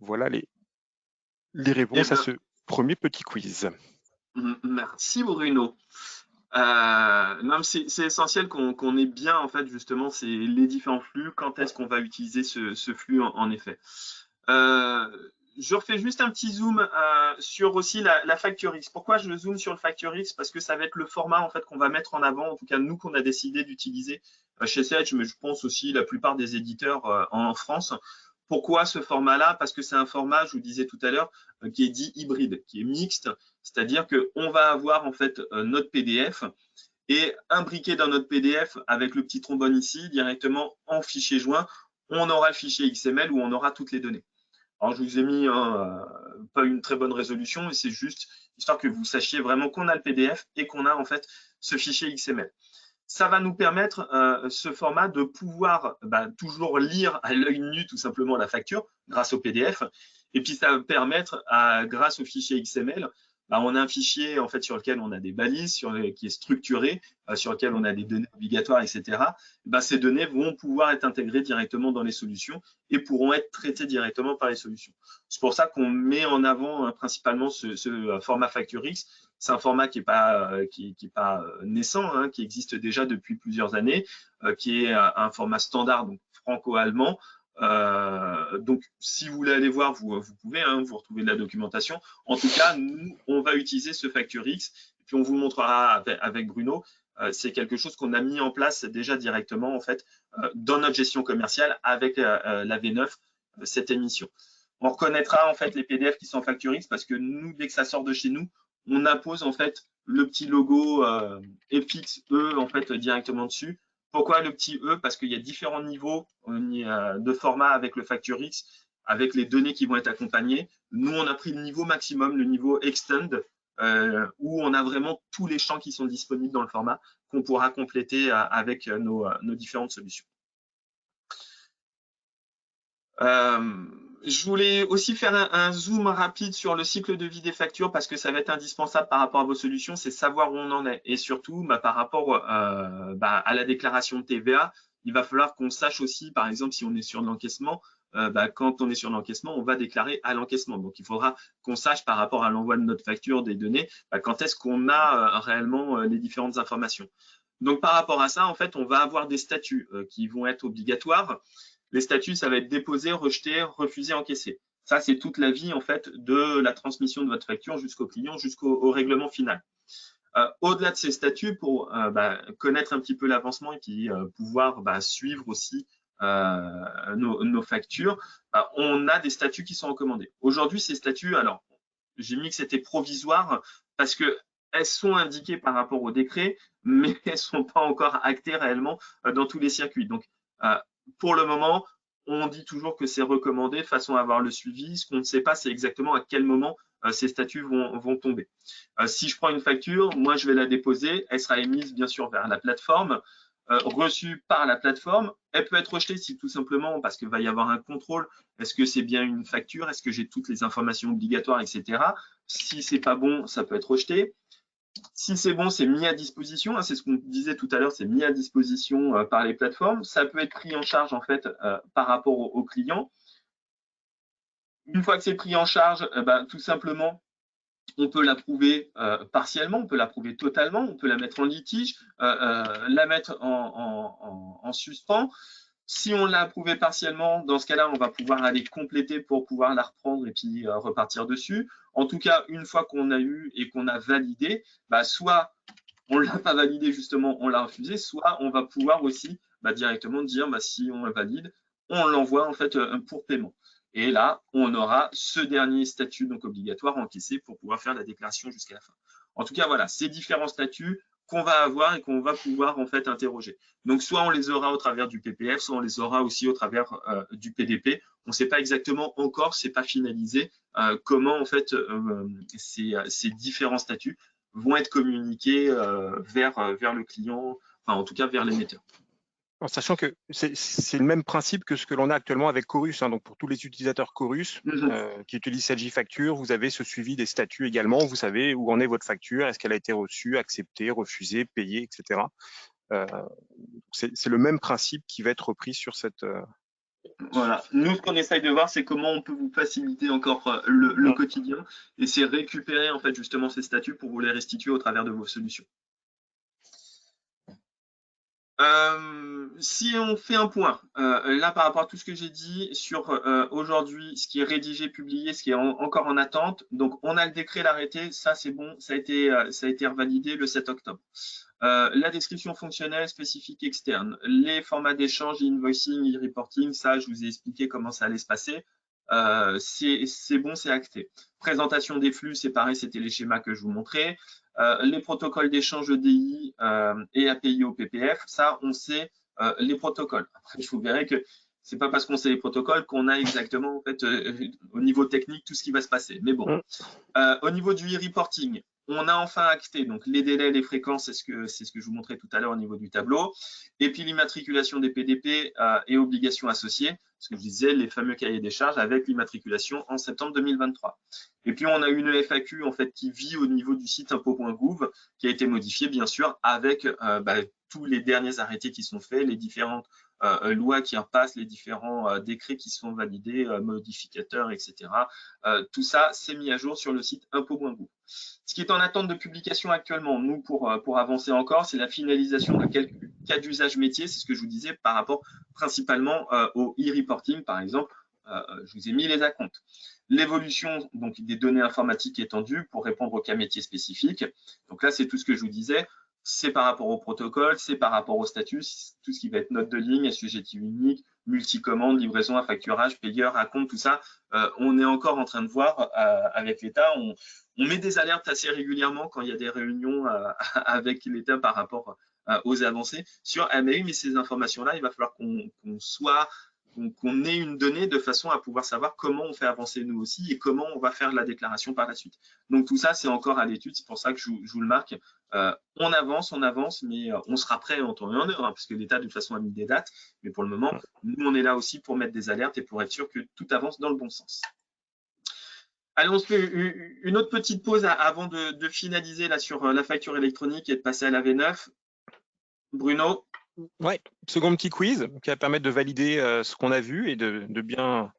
Voilà les réponses à ce premier petit quiz. Merci Bruno. C'est essentiel qu'on ait bien en fait justement les différents flux, quand est-ce qu'on va utiliser ce flux en effet. Je refais juste un petit zoom sur aussi la Facture X. Pourquoi je zoome sur le Facture X? Parce que ça va être le format en fait qu'on va mettre en avant, en tout cas nous qu'on a décidé d'utiliser chez Sage, mais je pense aussi la plupart des éditeurs en France. Pourquoi ce format-là? Parce que c'est un format, je vous disais tout à l'heure, qui est dit hybride, qui est mixte, c'est-à-dire qu'on va avoir en fait notre PDF et imbriqué dans notre PDF avec le petit trombone ici, directement en fichier joint, on aura le fichier XML où on aura toutes les données. Alors, je vous ai mis pas une très bonne résolution, mais c'est juste histoire que vous sachiez vraiment qu'on a le PDF et qu'on a en fait ce fichier XML. Ça va nous permettre, ce format, de pouvoir toujours lire à l'œil nu tout simplement la facture grâce au PDF. Et puis, ça va permettre, grâce au fichier XML, on a un fichier en fait sur lequel on a des balises, qui est structuré, sur lequel on a des données obligatoires, etc. Ces données vont pouvoir être intégrées directement dans les solutions et pourront être traitées directement par les solutions. C'est pour ça qu'on met en avant principalement ce format FactureX. C'est un format qui n'est pas naissant, hein, qui existe déjà depuis plusieurs années, qui est un format standard, donc franco-allemand. Donc, si vous voulez aller voir, vous pouvez, hein, vous retrouvez de la documentation. En tout cas, nous, on va utiliser ce FactureX, et puis on vous le montrera avec Bruno. C'est quelque chose qu'on a mis en place déjà directement en fait dans notre gestion commerciale avec la V9, cette émission. On reconnaîtra en fait les PDF qui sont en FactureX parce que nous, dès que ça sort de chez nous, on appose en fait le petit logo FXE en fait directement dessus. Pourquoi le petit E? Parce qu'il y a différents niveaux de format avec le FactureX, avec les données qui vont être accompagnées. Nous, on a pris le niveau maximum, le niveau Extend, où on a vraiment tous les champs qui sont disponibles dans le format qu'on pourra compléter avec nos différentes solutions. Je voulais aussi faire un zoom rapide sur le cycle de vie des factures parce que ça va être indispensable par rapport à vos solutions, c'est savoir où on en est. Et surtout, par rapport à la déclaration de TVA, il va falloir qu'on sache aussi, par exemple, si on est sur l'encaissement, quand on est sur l'encaissement, on va déclarer à l'encaissement. Donc, il faudra qu'on sache par rapport à l'envoi de notre facture des données, quand est-ce qu'on a réellement les différentes informations. Donc, par rapport à ça, en fait, on va avoir des statuts qui vont être obligatoires. Les statuts, ça va être déposé, rejeté, refusé, encaissé. Ça, c'est toute la vie en fait de la transmission de votre facture jusqu'au client, jusqu'au règlement final. Au-delà de ces statuts, pour connaître un petit peu l'avancement et puis pouvoir suivre aussi nos factures, on a des statuts qui sont recommandés. Aujourd'hui, ces statuts, alors, j'ai mis que c'était provisoire parce que elles sont indiquées par rapport au décret, mais elles ne sont pas encore actées réellement dans tous les circuits. Donc, pour le moment, on dit toujours que c'est recommandé de façon à avoir le suivi. Ce qu'on ne sait pas, c'est exactement à quel moment ces statuts vont tomber. Si je prends une facture, moi, je vais la déposer. Elle sera émise, bien sûr, vers la plateforme, reçue par la plateforme. Elle peut être rejetée si tout simplement, parce qu'il va y avoir un contrôle. Est-ce que c'est bien une facture? Est-ce que j'ai toutes les informations obligatoires, etc. Si c'est pas bon, ça peut être rejeté. Si c'est bon, c'est mis à disposition. C'est ce qu'on disait tout à l'heure, c'est mis à disposition par les plateformes. Ça peut être pris en charge en fait par rapport aux clients. Une fois que c'est pris en charge, tout simplement, on peut l'approuver partiellement, on peut l'approuver totalement, on peut la mettre en litige, la mettre en suspens. Si on l'a approuvé partiellement, dans ce cas-là, on va pouvoir aller compléter pour pouvoir la reprendre et puis repartir dessus. En tout cas, une fois qu'on a eu et qu'on a validé, soit on ne l'a pas validé justement, on l'a refusé, soit on va pouvoir aussi directement dire si on le valide, on l'envoie en fait pour paiement. Et là, on aura ce dernier statut donc obligatoire encaissé pour pouvoir faire la déclaration jusqu'à la fin. En tout cas, voilà, ces différents statuts qu'on va avoir et qu'on va pouvoir en fait interroger. Donc, soit on les aura au travers du PPF, soit on les aura aussi au travers du PDP. On ne sait pas exactement encore, c'est pas finalisé, comment en fait ces différents statuts vont être communiqués vers le client, enfin en tout cas vers l'émetteur. En sachant que c'est le même principe que ce que l'on a actuellement avec Chorus. Hein. Donc, pour tous les utilisateurs Chorus qui utilisent SageFacture, vous avez ce suivi des statuts également. Vous savez où en est votre facture, est-ce qu'elle a été reçue, acceptée, refusée, payée, etc. C'est le même principe qui va être repris sur cette… Voilà. Nous, ce qu'on essaye de voir, c'est comment on peut vous faciliter encore le quotidien et c'est récupérer en fait justement ces statuts pour vous les restituer au travers de vos solutions. Si on fait un point, là par rapport à tout ce que j'ai dit sur aujourd'hui, ce qui est rédigé, publié, ce qui est encore en attente, donc on a le décret, l'arrêté, ça c'est bon, ça a été revalidé le 7 octobre. La description fonctionnelle, spécifique, externe, les formats d'échange, invoicing, e-reporting, ça je vous ai expliqué comment ça allait se passer. C'est bon, c'est acté. Présentation des flux, c'est pareil, c'était les schémas que je vous montrais. Les protocoles d'échange EDI et API au PPF, ça, on sait les protocoles. Après, vous verrez que c'est pas parce qu'on sait les protocoles qu'on a exactement en fait au niveau technique tout ce qui va se passer. Mais bon, au niveau du e-reporting, on a enfin acté donc les délais, les fréquences, c'est ce que je vous montrais tout à l'heure au niveau du tableau, et puis l'immatriculation des PDP et obligations associées, ce que je disais, les fameux cahiers des charges avec l'immatriculation en septembre 2023. Et puis on a une FAQ en fait qui vit au niveau du site impôts.gouv, qui a été modifiée bien sûr avec tous les derniers arrêtés qui sont faits, les différentes lois qui repassent, les différents décrets qui sont validés, modificateurs, etc. Tout ça, c'est mis à jour sur le site impôts.gouv. Ce qui est en attente de publication actuellement, nous, pour avancer encore, c'est la finalisation de quelques cas d'usage métier, c'est ce que je vous disais par rapport principalement au e-reporting, par exemple. Je vous ai mis les acomptes. L'évolution donc des données informatiques étendues pour répondre aux cas métiers spécifiques. Donc là, c'est tout ce que je vous disais. C'est par rapport au protocole, c'est par rapport au statut, tout ce qui va être note de ligne, assujetti unique, multicommande, livraison à facturage, payeur, acompte, tout ça. On est encore en train de voir avec l'État. On met des alertes assez régulièrement quand il y a des réunions avec l'État par rapport aux avancées sur mais ces informations-là, il va falloir qu'on ait une donnée de façon à pouvoir savoir comment on fait avancer nous aussi et comment on va faire la déclaration par la suite. Donc tout ça, c'est encore à l'étude, c'est pour ça que je vous le marque. On avance, mais on sera prêt en temps et en heure, parce que l'État de toute façon a mis des dates, mais pour le moment, nous on est là aussi pour mettre des alertes et pour être sûr que tout avance dans le bon sens. Allez, on se fait une autre petite pause avant de finaliser là sur la facture électronique et de passer à la V9. Bruno? Ouais, second petit quiz qui va permettre de valider ce qu'on a vu et de bien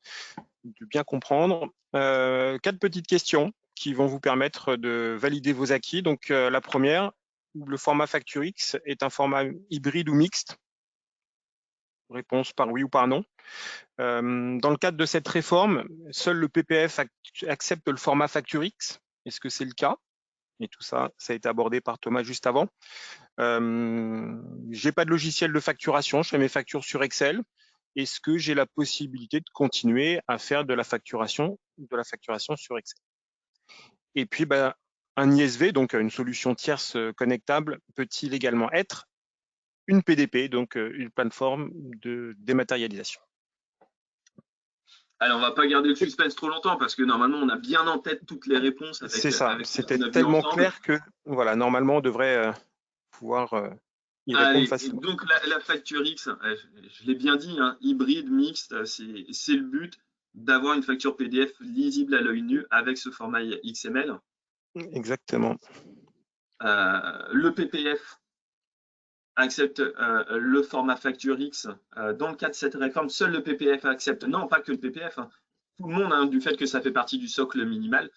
comprendre. 4 petites questions qui vont vous permettre de valider vos acquis. Donc, la première, le format FactureX est un format hybride ou mixte? Réponse par oui ou par non. Dans le cadre de cette réforme, seul le PPF accepte le format FactureX. Est-ce que c'est le cas? Et tout ça, ça a été abordé par Thomas juste avant. J'ai pas de logiciel de facturation, je fais mes factures sur Excel. Est-ce que j'ai la possibilité de continuer à faire de la facturation sur Excel? Et puis, un ISV, donc une solution tierce connectable, peut-il également être une PDP, donc une plateforme de dématérialisation? Alors, on ne va pas garder le suspense trop longtemps parce que normalement, on a bien en tête toutes les réponses. C'est ça, c'était tellement clair que voilà, normalement, on devrait pouvoir y répondre facilement. Donc, la FactureX, je l'ai bien dit, hybride, mixte, c'est le but d'avoir une facture PDF lisible à l'œil nu avec ce format XML. Exactement. Le PPF accepte le format FactureX. Dans le cas de cette réforme, seul le PPF accepte. Non, pas que le PPF. Tout le monde, du fait que ça fait partie du socle minimal.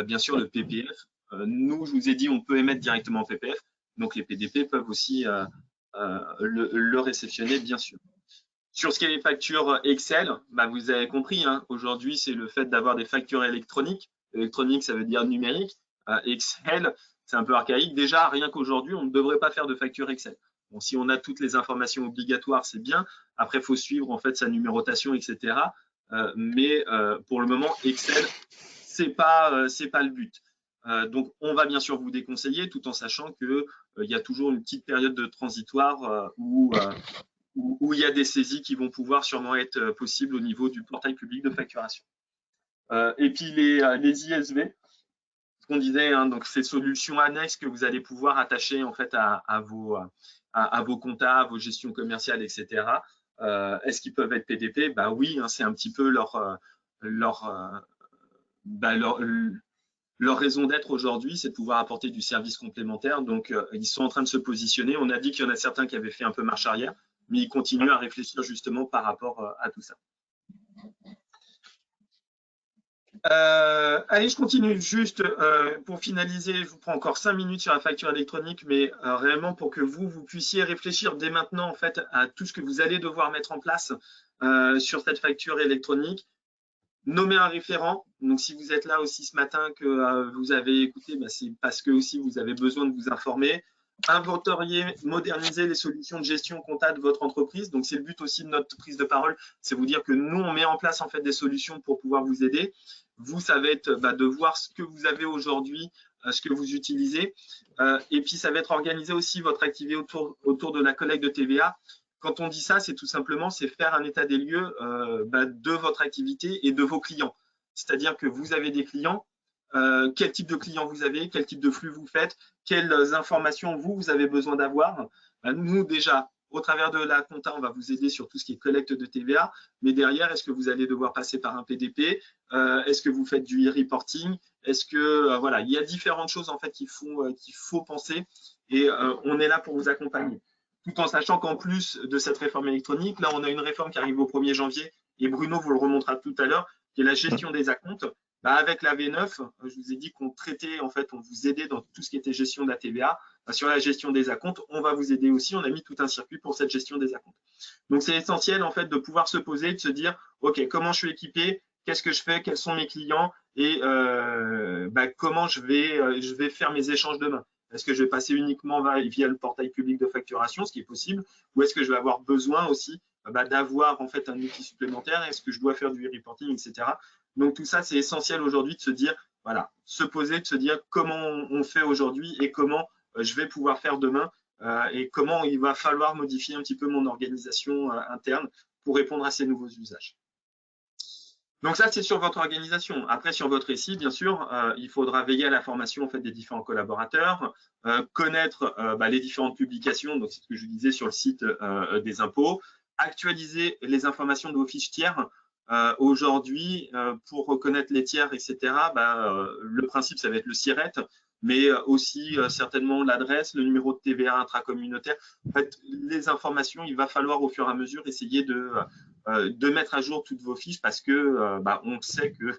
Bien sûr, le PPF. Nous, je vous ai dit, on peut émettre directement en PPF. Donc, les PDP peuvent aussi le réceptionner, bien sûr. Sur ce qui est les factures Excel, vous avez compris, aujourd'hui, c'est le fait d'avoir des factures électroniques. Électronique, ça veut dire numérique. Excel, c'est un peu archaïque. Déjà, rien qu'aujourd'hui, on ne devrait pas faire de facture Excel. Bon, si on a toutes les informations obligatoires, c'est bien. Après, il faut suivre en fait sa numérotation, etc. Mais pour le moment, Excel, c'est pas le but. Donc, on va bien sûr vous déconseiller, tout en sachant qu'il y a toujours une petite période de transitoire où il y a des saisies qui vont pouvoir sûrement être possibles au niveau du portail public de facturation. Et puis les ISV, ce qu'on disait, donc ces solutions annexes que vous allez pouvoir attacher en fait à vos comptas, à vos gestions commerciales, etc. Est-ce qu'ils peuvent être PDP? Oui, c'est un petit peu leur raison d'être aujourd'hui, c'est de pouvoir apporter du service complémentaire. Donc, ils sont en train de se positionner. On a dit qu'il y en a certains qui avaient fait un peu marche arrière, mais ils continuent à réfléchir justement par rapport à tout ça. Allez, je continue juste pour finaliser. Je vous prends encore 5 minutes sur la facture électronique, mais réellement pour que vous puissiez réfléchir dès maintenant en fait à tout ce que vous allez devoir mettre en place sur cette facture électronique. Nommer un référent. Donc, si vous êtes là aussi ce matin que vous avez écouté, c'est parce que aussi vous avez besoin de vous informer. Inventorier, moderniser les solutions de gestion comptable de votre entreprise. Donc, c'est le but aussi de notre prise de parole, c'est vous dire que nous, on met en place en fait des solutions pour pouvoir vous aider. Vous, ça va être de voir ce que vous avez aujourd'hui, ce que vous utilisez. Et puis, ça va être organiser aussi votre activité autour de la collecte de TVA. quand on dit ça, c'est tout simplement faire un état des lieux de votre activité et de vos clients. C'est-à-dire que vous avez des clients, quel type de clients vous avez, quel type de flux vous faites, quelles informations vous avez besoin d'avoir. Nous, déjà, au travers de la compta, on va vous aider sur tout ce qui est collecte de TVA, mais derrière, est-ce que vous allez devoir passer par un PDP? Est-ce que vous faites du e-reporting? Est-ce que, voilà, il y a différentes choses en fait qu'il faut penser et on est là pour vous accompagner. Tout en sachant qu'en plus de cette réforme électronique, là, on a une réforme qui arrive au 1er janvier et Bruno vous le remontrera tout à l'heure, qui est la gestion des acomptes. Avec la V9, je vous ai dit qu'on traitait, en fait, on vous aidait dans tout ce qui était gestion de la TVA. Sur la gestion des acomptes, on va vous aider aussi. On a mis tout un circuit pour cette gestion des acomptes. Donc, c'est essentiel, en fait, de pouvoir se poser, de se dire, OK, comment je suis équipé? Qu'est-ce que je fais? Quels sont mes clients? Et comment je vais faire mes échanges demain? Est-ce que je vais passer uniquement via le portail public de facturation, ce qui est possible? Ou est-ce que je vais avoir besoin aussi d'avoir, en fait, un outil supplémentaire? Est-ce que je dois faire du e-reporting, etc. Donc, tout ça, c'est essentiel aujourd'hui de se dire, voilà, se poser, de se dire comment on fait aujourd'hui et comment je vais pouvoir faire demain et comment il va falloir modifier un petit peu mon organisation interne pour répondre à ces nouveaux usages. Donc ça, c'est sur votre organisation. Après, sur votre SI, bien sûr, il faudra veiller à la formation en fait, des différents collaborateurs, connaître les différentes publications, donc c'est ce que je vous disais sur le site des impôts, actualiser les informations de vos fiches tiers. Aujourd'hui, pour reconnaître les tiers, etc., le principe, ça va être le SIRET, mais aussi certainement l'adresse, le numéro de TVA intracommunautaire. En fait, les informations, il va falloir au fur et à mesure essayer de mettre à jour toutes vos fiches parce que on sait que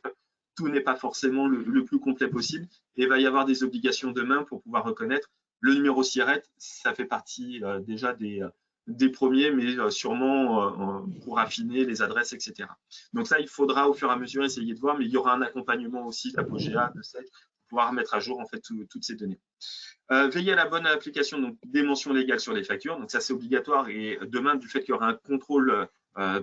tout n'est pas forcément le plus complet possible et il va y avoir des obligations demain pour pouvoir reconnaître. Le numéro SIRET, ça fait partie déjà des premiers, mais sûrement pour affiner les adresses, etc. Donc ça, il faudra au fur et à mesure essayer de voir, mais il y aura un accompagnement aussi d'Apogea, de SEC, pour pouvoir mettre à jour en fait toutes ces données. Veiller à la bonne application donc, des mentions légales sur les factures. Donc ça, c'est obligatoire. Et demain, du fait qu'il y aura un contrôle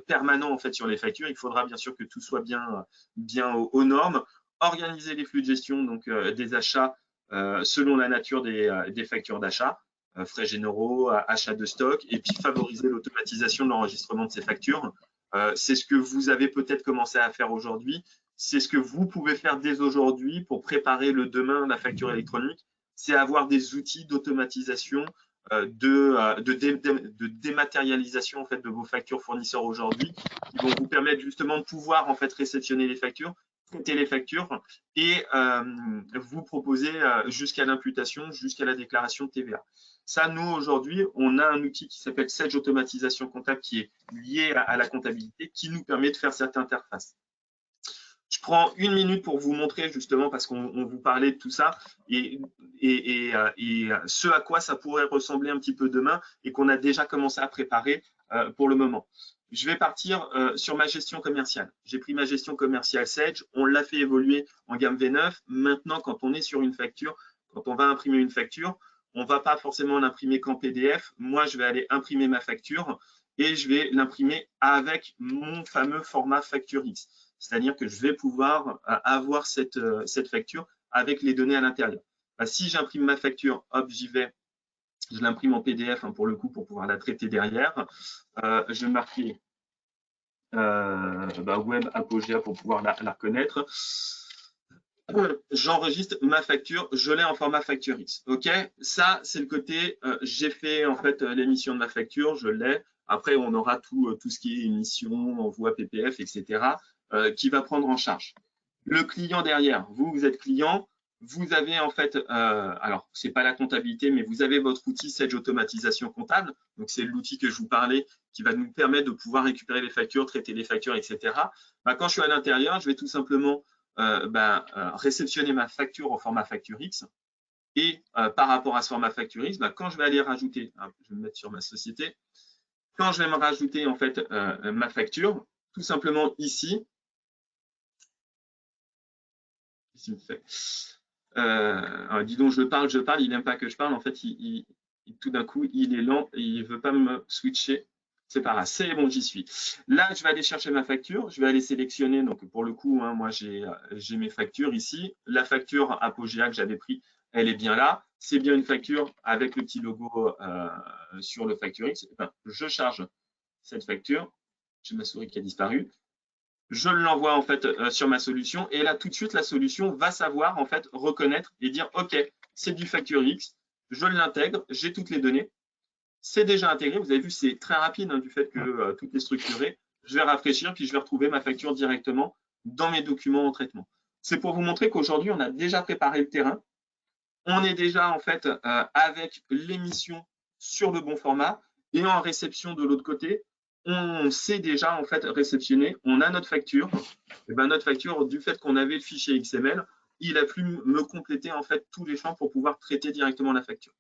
permanent en fait sur les factures, il faudra bien sûr que tout soit bien aux normes. Organiser les flux de gestion donc des achats selon la nature des factures d'achat, frais généraux, achats de stock, et puis favoriser l'automatisation de l'enregistrement de ces factures. C'est ce que vous avez peut-être commencé à faire aujourd'hui. C'est ce que vous pouvez faire dès aujourd'hui pour préparer le demain la facture électronique. C'est avoir des outils d'automatisation, de dématérialisation en fait, de vos factures fournisseurs aujourd'hui qui vont vous permettre justement de pouvoir en fait réceptionner les factures, traiter les factures et vous proposer jusqu'à l'imputation, jusqu'à la déclaration de TVA. Ça, nous, aujourd'hui, on a un outil qui s'appelle Sage Automatisation Comptable qui est lié à la comptabilité qui nous permet de faire cette interface. Je prends une minute pour vous montrer justement, parce qu'on vous parlait de tout ça, et ce à quoi ça pourrait ressembler un petit peu demain et qu'on a déjà commencé à préparer pour le moment. Je vais partir sur ma gestion commerciale. J'ai pris ma gestion commerciale Sage, on l'a fait évoluer en gamme V9. Maintenant, quand on est sur une facture, quand on va imprimer une facture, on ne va pas forcément l'imprimer qu'en PDF. Moi, je vais aller imprimer ma facture et je vais l'imprimer avec mon fameux format Facture X. C'est-à-dire que je vais pouvoir avoir cette facture avec les données à l'intérieur. Si j'imprime ma facture, hop, j'y vais, je l'imprime en PDF pour le coup pour pouvoir la traiter derrière. Je vais marquer Web Apogea pour pouvoir la reconnaître. J'enregistre ma facture, je l'ai en format Facture X. OK, ça, c'est le côté, j'ai fait en fait l'émission de ma facture, je l'ai. Après, on aura tout ce qui est émission, envoi PPF, etc. Qui va prendre en charge. Le client derrière, vous êtes client, vous avez en fait, alors c'est pas la comptabilité, mais vous avez votre outil Sage Automatisation Comptable, donc c'est l'outil que je vous parlais qui va nous permettre de pouvoir récupérer les factures, traiter les factures, etc. Quand je suis à l'intérieur, je vais tout simplement réceptionner ma facture au format Facture X et par rapport à ce format Facture X, quand je vais aller rajouter, je vais me mettre sur ma société, quand je vais me rajouter en fait ma facture, tout simplement ici, dis donc je parle, il n'aime pas que je parle, en fait, tout d'un coup, il est lent et il ne veut pas me switcher. C'est pas grave, c'est bon, j'y suis. Là, je vais aller chercher ma facture, je vais aller sélectionner, donc pour le coup, moi j'ai mes factures ici. La facture Apogea que j'avais pris, elle est bien là. c'est bien une facture avec le petit logo sur le FactureX. Ben, je charge cette facture. J'ai ma souris qui a disparu. Je l'envoie en fait sur ma solution et là tout de suite la solution va savoir en fait reconnaître et dire OK, c'est du FactureX, je l'intègre, j'ai toutes les données, c'est déjà intégré. Vous avez vu, c'est très rapide du fait que tout est structuré. Je vais rafraîchir puis je vais retrouver ma facture directement dans mes documents en traitement. C'est pour vous montrer qu'aujourd'hui on a déjà préparé le terrain, on est déjà en fait avec l'émission sur le bon format et en réception de l'autre côté. On sait déjà en fait réceptionner, on a notre facture. Et ben notre facture, du fait qu'on avait le fichier XML, il a pu me compléter en fait tous les champs pour pouvoir traiter directement la facture.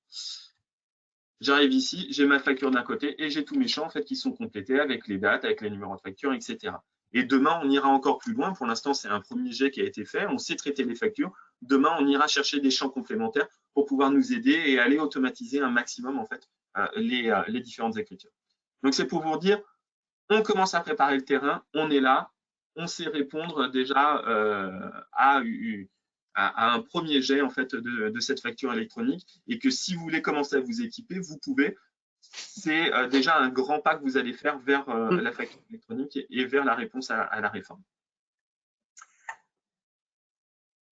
J'arrive ici, j'ai ma facture d'un côté et j'ai tous mes champs en fait qui sont complétés avec les dates, avec les numéros de facture, etc. Et demain, on ira encore plus loin. Pour l'instant, c'est un premier jet qui a été fait. On sait traiter les factures. Demain, on ira chercher des champs complémentaires pour pouvoir nous aider et aller automatiser un maximum en fait les différentes écritures. Donc, c'est pour vous dire, on commence à préparer le terrain, on est là, on sait répondre déjà à un premier jet en fait de cette facture électronique et que si vous voulez commencer à vous équiper, vous pouvez. C'est déjà un grand pas que vous allez faire vers la facture électronique et vers la réponse à la réforme.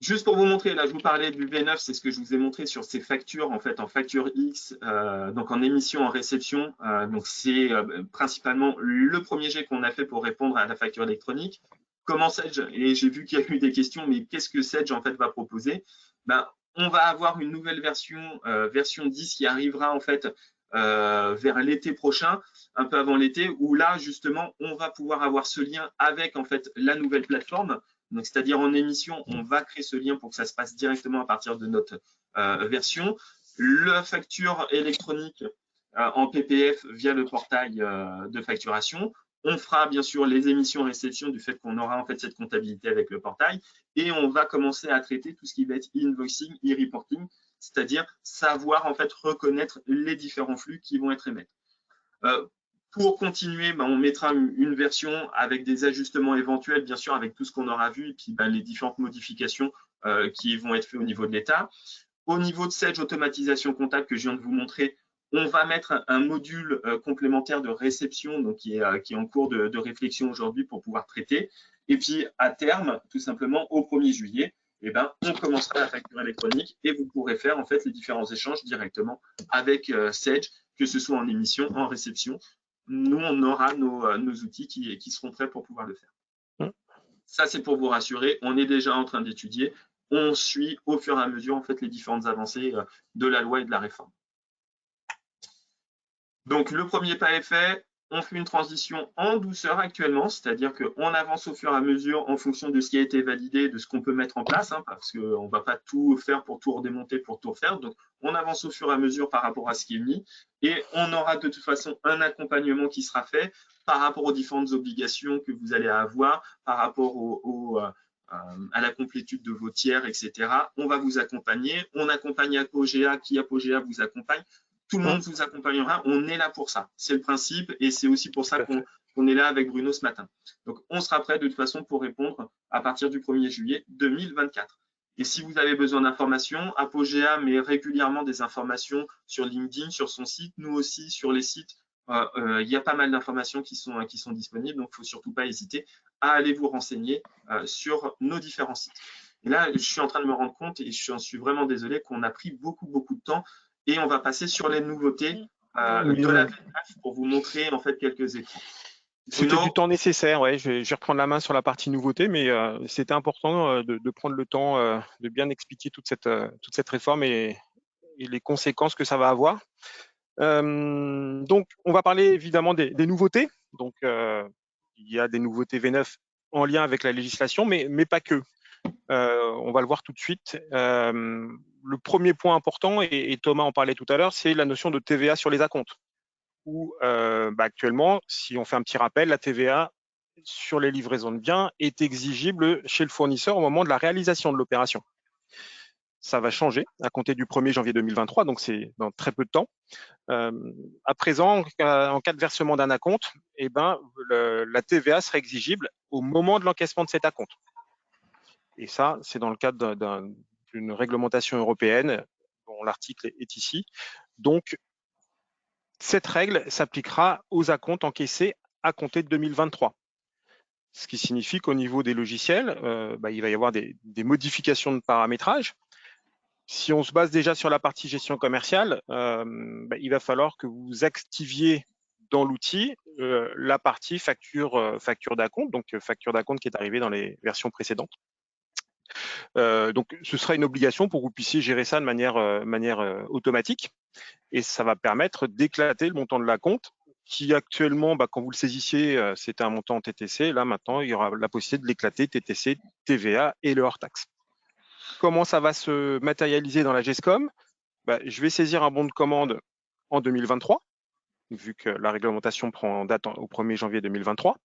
Juste pour vous montrer, là je vous parlais du V9, c'est ce que je vous ai montré sur ces factures en fait en facture X, donc en émission, en réception. Donc c'est principalement le premier jet qu'on a fait pour répondre à la facture électronique. Comment Sedge, et j'ai vu qu'il y a eu des questions, mais qu'est-ce que Sedge en fait va proposer? Ben, on va avoir une nouvelle version, version 10 qui arrivera en fait vers l'été prochain, un peu avant l'été, où là justement on va pouvoir avoir ce lien avec en fait la nouvelle plateforme. Donc, c'est-à-dire en émission, on va créer ce lien pour que ça se passe directement à partir de notre version. La facture électronique en PPF via le portail de facturation. On fera bien sûr les émissions réception du fait qu'on aura en fait cette comptabilité avec le portail et on va commencer à traiter tout ce qui va être invoicing, e-reporting, c'est-à-dire savoir en fait reconnaître les différents flux qui vont être émis. Pour continuer, on mettra une version avec des ajustements éventuels, bien sûr, avec tout ce qu'on aura vu, et puis les différentes modifications qui vont être faites au niveau de l'État. Au niveau de Sedge automatisation comptable que je viens de vous montrer, on va mettre un module complémentaire de réception donc qui est en cours de réflexion aujourd'hui pour pouvoir traiter. Et puis, à terme, tout simplement, au 1er juillet, on commencera la facture électronique et vous pourrez faire en fait les différents échanges directement avec Sedge, que ce soit en émission, en réception. Nous, on aura nos outils qui seront prêts pour pouvoir le faire. Ça, c'est pour vous rassurer. On est déjà en train d'étudier. On suit au fur et à mesure en fait, les différentes avancées de la loi et de la réforme. Donc, le premier pas est fait. On fait une transition en douceur actuellement, c'est-à-dire qu'on avance au fur et à mesure en fonction de ce qui a été validé, de ce qu'on peut mettre en place, parce qu'on ne va pas tout faire pour tout redémonter, pour tout refaire. Donc, on avance au fur et à mesure par rapport à ce qui est mis et on aura de toute façon un accompagnement qui sera fait par rapport aux différentes obligations que vous allez avoir, par rapport à la complétude de vos tiers, etc. On va vous accompagner. On accompagne Apogea, qui Apogea vous accompagne. Tout le monde vous accompagnera, on est là pour ça. C'est le principe et c'est aussi pour ça qu'on est là avec Bruno ce matin. Donc, on sera prêt de toute façon pour répondre à partir du 1er juillet 2024. Et si vous avez besoin d'informations, Apogea met régulièrement des informations sur LinkedIn, sur son site, nous aussi sur les sites. Il y a pas mal d'informations qui sont disponibles, donc il ne faut surtout pas hésiter à aller vous renseigner sur nos différents sites. Et là, je suis en train de me rendre compte et j'en suis vraiment désolé qu'on a pris beaucoup de temps. Et on va passer sur les nouveautés de la V9 pour vous montrer en fait quelques écrans. C'était du temps nécessaire, ouais. Je vais reprendre la main sur la partie nouveauté, mais c'était important de prendre le temps de bien expliquer toute cette réforme et les conséquences que ça va avoir. Donc, on va parler évidemment des nouveautés. Donc, il y a des nouveautés V9 en lien avec la législation, mais pas que. On va le voir tout de suite. Le premier point important, et Thomas en parlait tout à l'heure, c'est la notion de TVA sur les acomptes. Où actuellement, si on fait un petit rappel, la TVA sur les livraisons de biens est exigible chez le fournisseur au moment de la réalisation de l'opération. Ça va changer à compter du 1er janvier 2023, donc c'est dans très peu de temps. À présent, en cas de versement d'un acompte, la TVA sera exigible au moment de l'encaissement de cet acompte. Et ça, c'est dans le cadre d'une réglementation européenne. Bon, dont l'article est ici. Donc, cette règle s'appliquera aux acomptes encaissés à compter de 2023. Ce qui signifie qu'au niveau des logiciels, il va y avoir des modifications de paramétrage. Si on se base déjà sur la partie gestion commerciale, il va falloir que vous activiez dans l'outil la partie facture d'acompte, donc facture d'acompte qui est arrivée dans les versions précédentes. Donc, ce sera une obligation pour que vous puissiez gérer ça de manière automatique, et ça va permettre d'éclater le montant de l'acompte qui actuellement, quand vous le saisissiez, c'était un montant en TTC. Là, maintenant, il y aura la possibilité de l'éclater TTC, TVA et le hors-taxe. Comment ça va se matérialiser dans la GESCOM? Je vais saisir un bon de commande en 2023, vu que la réglementation prend date au 1er janvier 2023.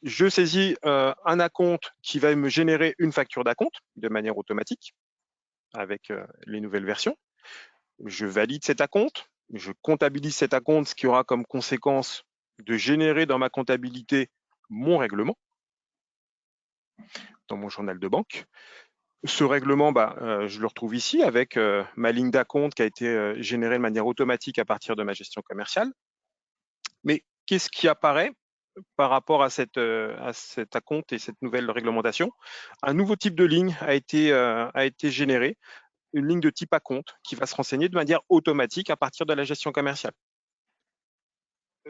Je saisis un acompte qui va me générer une facture d'acompte de manière automatique avec les nouvelles versions. Je valide cet acompte, je comptabilise cet acompte, ce qui aura comme conséquence de générer dans ma comptabilité mon règlement dans mon journal de banque. Ce règlement, je le retrouve ici avec ma ligne d'acompte qui a été générée de manière automatique à partir de ma gestion commerciale. Mais qu'est-ce qui apparaît par rapport à cet acompte et cette nouvelle réglementation? Un nouveau type de ligne a été généré, une ligne de type acompte qui va se renseigner de manière automatique à partir de la gestion commerciale.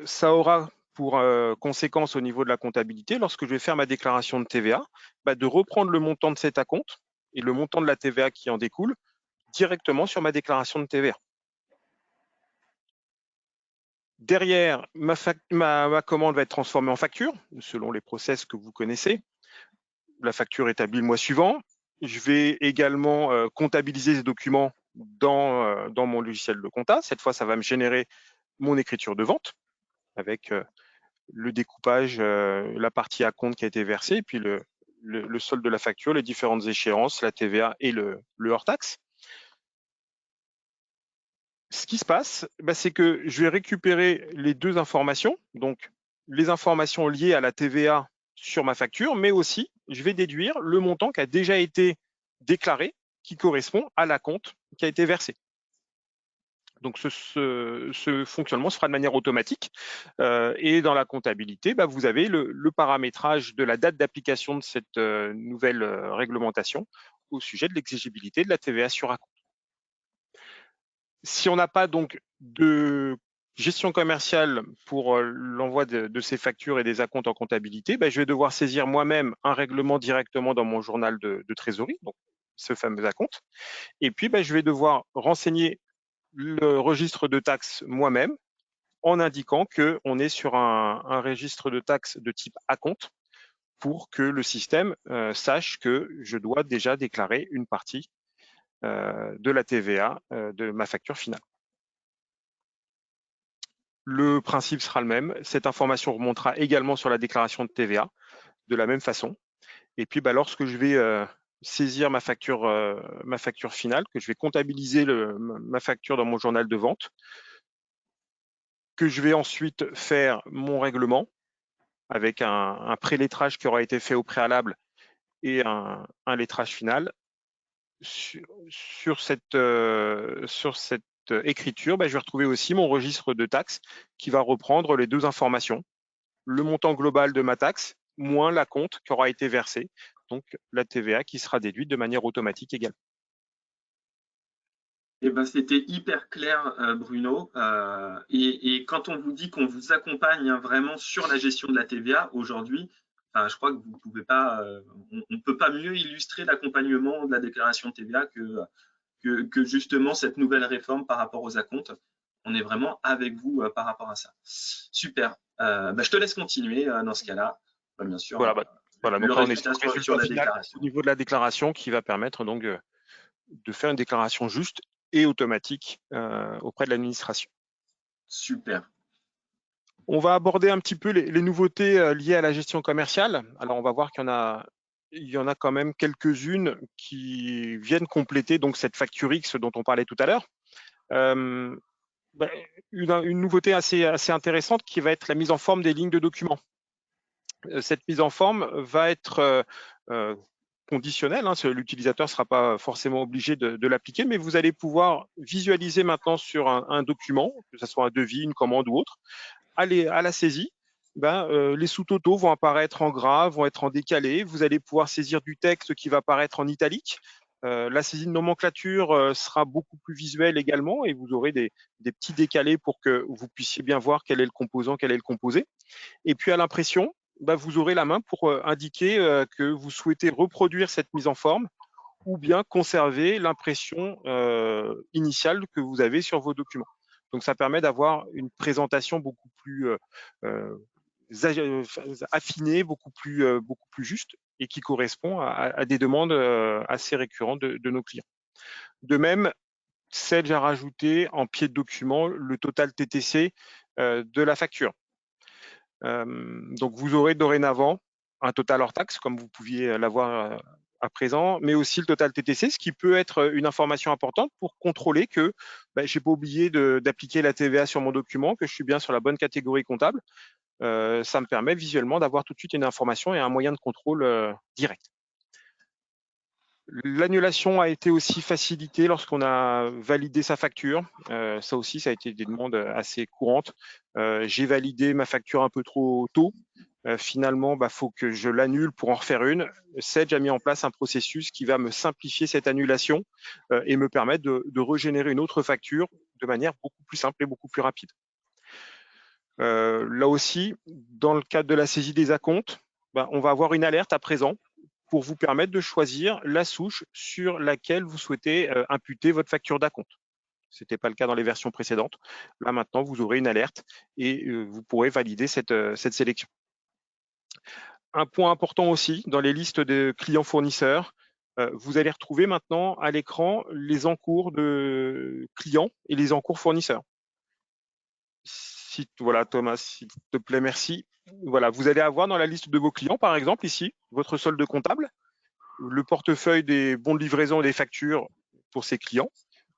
Ça aura pour conséquence au niveau de la comptabilité, lorsque je vais faire ma déclaration de TVA, de reprendre le montant de cet acompte et le montant de la TVA qui en découle directement sur ma déclaration de TVA. Derrière, ma commande va être transformée en facture, selon les process que vous connaissez. La facture établie le mois suivant. Je vais également comptabiliser ces documents dans mon logiciel de compta. Cette fois, ça va me générer mon écriture de vente avec le découpage, la partie à compte qui a été versée, puis le solde de la facture, les différentes échéances, la TVA et le hors-taxe. Ce qui se passe, c'est que je vais récupérer les deux informations, donc les informations liées à la TVA sur ma facture, mais aussi je vais déduire le montant qui a déjà été déclaré, qui correspond à l'acompte qui a été versé. Donc ce fonctionnement se fera de manière automatique et dans la comptabilité, vous avez le paramétrage de la date d'application de cette nouvelle réglementation au sujet de l'exigibilité de la TVA sur acompte. Si on n'a pas donc de gestion commerciale pour l'envoi de ces factures et des acomptes en comptabilité, je vais devoir saisir moi-même un règlement directement dans mon journal de trésorerie, donc ce fameux acompte. Et puis, je vais devoir renseigner le registre de taxes moi-même en indiquant qu'on est sur un registre de taxes de type acompte pour que le système sache que je dois déjà déclarer une partie de la TVA de ma facture finale. Le principe sera le même. Cette information remontera également sur la déclaration de TVA de la même façon. Et puis, lorsque je vais saisir ma facture finale, que je vais comptabiliser ma facture dans mon journal de vente, que je vais ensuite faire mon règlement avec un prélettrage qui aura été fait au préalable et un lettrage final. Sur cette écriture, je vais retrouver aussi mon registre de taxes qui va reprendre les deux informations, le montant global de ma taxe moins l'acompte qui aura été versé, donc la TVA qui sera déduite de manière automatique également. C'était hyper clair, Bruno. Et quand on vous dit qu'on vous accompagne vraiment sur la gestion de la TVA aujourd'hui, je crois que vous pouvez pas, on ne peut pas mieux illustrer l'accompagnement de la déclaration de TVA que justement cette nouvelle réforme par rapport aux acomptes. On est vraiment avec vous par rapport à ça. Super. Je te laisse continuer dans ce cas-là. Bien sûr. Voilà, donc là, on est sur la déclaration. Au niveau de la déclaration qui va permettre donc de faire une déclaration juste et automatique auprès de l'administration. Super. On va aborder un petit peu les nouveautés liées à la gestion commerciale. Alors, on va voir qu'il y en a quand même quelques-unes qui viennent compléter donc cette facture X dont on parlait tout à l'heure. Une nouveauté assez intéressante qui va être la mise en forme des lignes de documents. Cette mise en forme va être conditionnel, hein, l'utilisateur ne sera pas forcément obligé de l'appliquer, mais vous allez pouvoir visualiser maintenant sur un document, que ce soit un devis, une commande ou autre, à la saisie, les sous-totaux vont apparaître en gras, vont être en décalé, vous allez pouvoir saisir du texte qui va apparaître en italique. La saisie de nomenclature sera beaucoup plus visuelle également et vous aurez des petits décalés pour que vous puissiez bien voir quel est le composant, quel est le composé. Et puis à l'impression, vous aurez la main pour indiquer que vous souhaitez reproduire cette mise en forme ou bien conserver l'impression initiale que vous avez sur vos documents. Donc ça permet d'avoir une présentation beaucoup plus affinée, beaucoup plus juste et qui correspond à des demandes assez récurrentes de nos clients. De même, Sage a rajouté en pied de document le total TTC de la facture. Donc vous aurez dorénavant un total hors taxe, comme vous pouviez l'avoir à présent, mais aussi le total TTC, ce qui peut être une information importante pour contrôler que je n'ai pas oublié d'appliquer la TVA sur mon document, que je suis bien sur la bonne catégorie comptable. Ça me permet visuellement d'avoir tout de suite une information et un moyen de contrôle direct. L'annulation a été aussi facilitée lorsqu'on a validé sa facture. Ça aussi, ça a été des demandes assez courantes. J'ai validé ma facture un peu trop tôt. Finalement, faut que je l'annule pour en refaire une. Sage a mis en place un processus qui va me simplifier cette annulation et me permettre de régénérer une autre facture de manière beaucoup plus simple et beaucoup plus rapide. Là aussi, dans le cadre de la saisie des acomptes, on va avoir une alerte à présent pour vous permettre de choisir la souche sur laquelle vous souhaitez imputer votre facture d'acompte. Ce n'était pas le cas dans les versions précédentes. Là, maintenant, vous aurez une alerte et vous pourrez valider cette sélection. Un point important aussi, dans les listes de clients fournisseurs, vous allez retrouver maintenant à l'écran les encours de clients et les encours fournisseurs. Voilà, Thomas, s'il te plaît, merci. Voilà, vous allez avoir dans la liste de vos clients, par exemple, ici, votre solde comptable, le portefeuille des bons de livraison et des factures pour ces clients,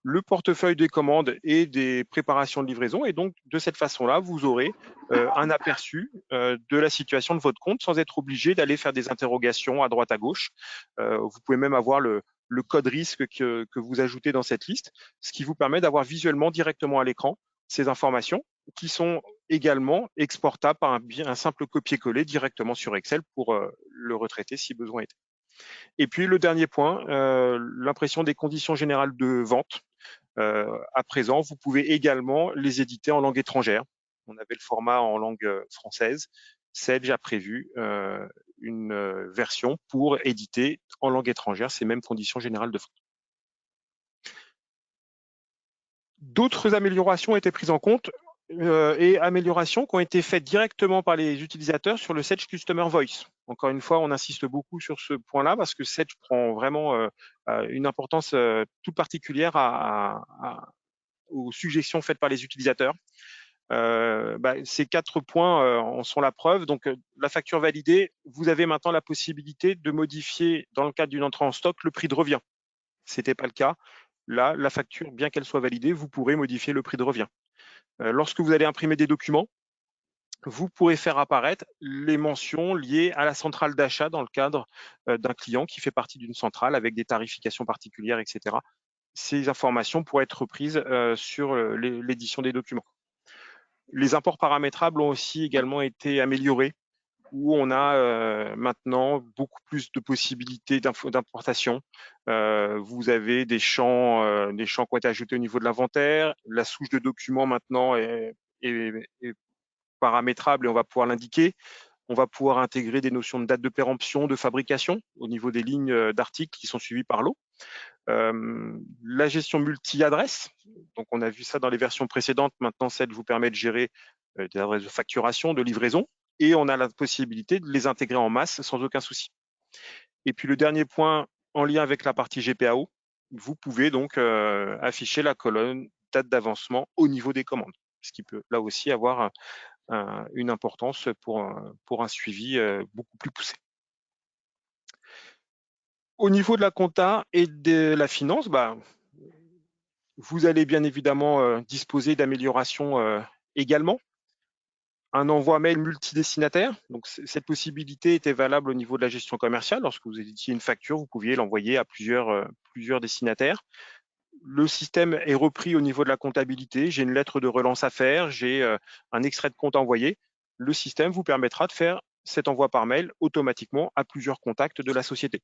le portefeuille des commandes et des préparations de livraison. Et donc, de cette façon-là, vous aurez un aperçu de la situation de votre compte sans être obligé d'aller faire des interrogations à droite à gauche. Vous pouvez même avoir le code risque que vous ajoutez dans cette liste, ce qui vous permet d'avoir visuellement directement à l'écran ces informations qui sont également exportables par un simple copier-coller directement sur Excel pour le retraiter si besoin était. Et puis le dernier point, l'impression des conditions générales de vente. À présent, vous pouvez également les éditer en langue étrangère. On avait le format en langue française. Sage a prévu une version pour éditer en langue étrangère ces mêmes conditions générales de vente. D'autres améliorations ont été prises en compte et améliorations qui ont été faites directement par les utilisateurs sur le Sage Customer Voice. Encore une fois, on insiste beaucoup sur ce point-là parce que Sage prend vraiment une importance toute particulière aux suggestions faites par les utilisateurs. Ces 4 points en sont la preuve. Donc, la facture validée, vous avez maintenant la possibilité de modifier, dans le cadre d'une entrée en stock, le prix de revient. Ce n'était pas le cas. Là, la facture, bien qu'elle soit validée, vous pourrez modifier le prix de revient. Lorsque vous allez imprimer des documents, vous pourrez faire apparaître les mentions liées à la centrale d'achat dans le cadre d'un client qui fait partie d'une centrale avec des tarifications particulières, etc. Ces informations pourraient être reprises sur l'édition des documents. Les imports paramétrables ont aussi également été améliorés, où on a maintenant beaucoup plus de possibilités d'importation. Vous avez des champs qui ont été ajoutés au niveau de l'inventaire. La souche de documents maintenant est paramétrable et on va pouvoir l'indiquer. On va pouvoir intégrer des notions de date de péremption, de fabrication au niveau des lignes d'articles qui sont suivies par lot. La gestion multi-adresse, donc on a vu ça dans les versions précédentes. Maintenant, celle vous permet de gérer des adresses de facturation, de livraison, et on a la possibilité de les intégrer en masse sans aucun souci. Et puis le dernier point en lien avec la partie GPAO, vous pouvez donc afficher la colonne date d'avancement au niveau des commandes, ce qui peut là aussi avoir une importance pour un suivi beaucoup plus poussé. Au niveau de la compta et de la finance, vous allez bien évidemment disposer d'améliorations également. un envoi mail multidestinataire. Donc, cette possibilité était valable au niveau de la gestion commerciale. Lorsque vous éditiez une facture, vous pouviez l'envoyer à plusieurs destinataires. Le système est repris au niveau de la comptabilité. J'ai une lettre de relance à faire, j'ai un extrait de compte à envoyer. Le système vous permettra de faire cet envoi par mail automatiquement à plusieurs contacts de la société.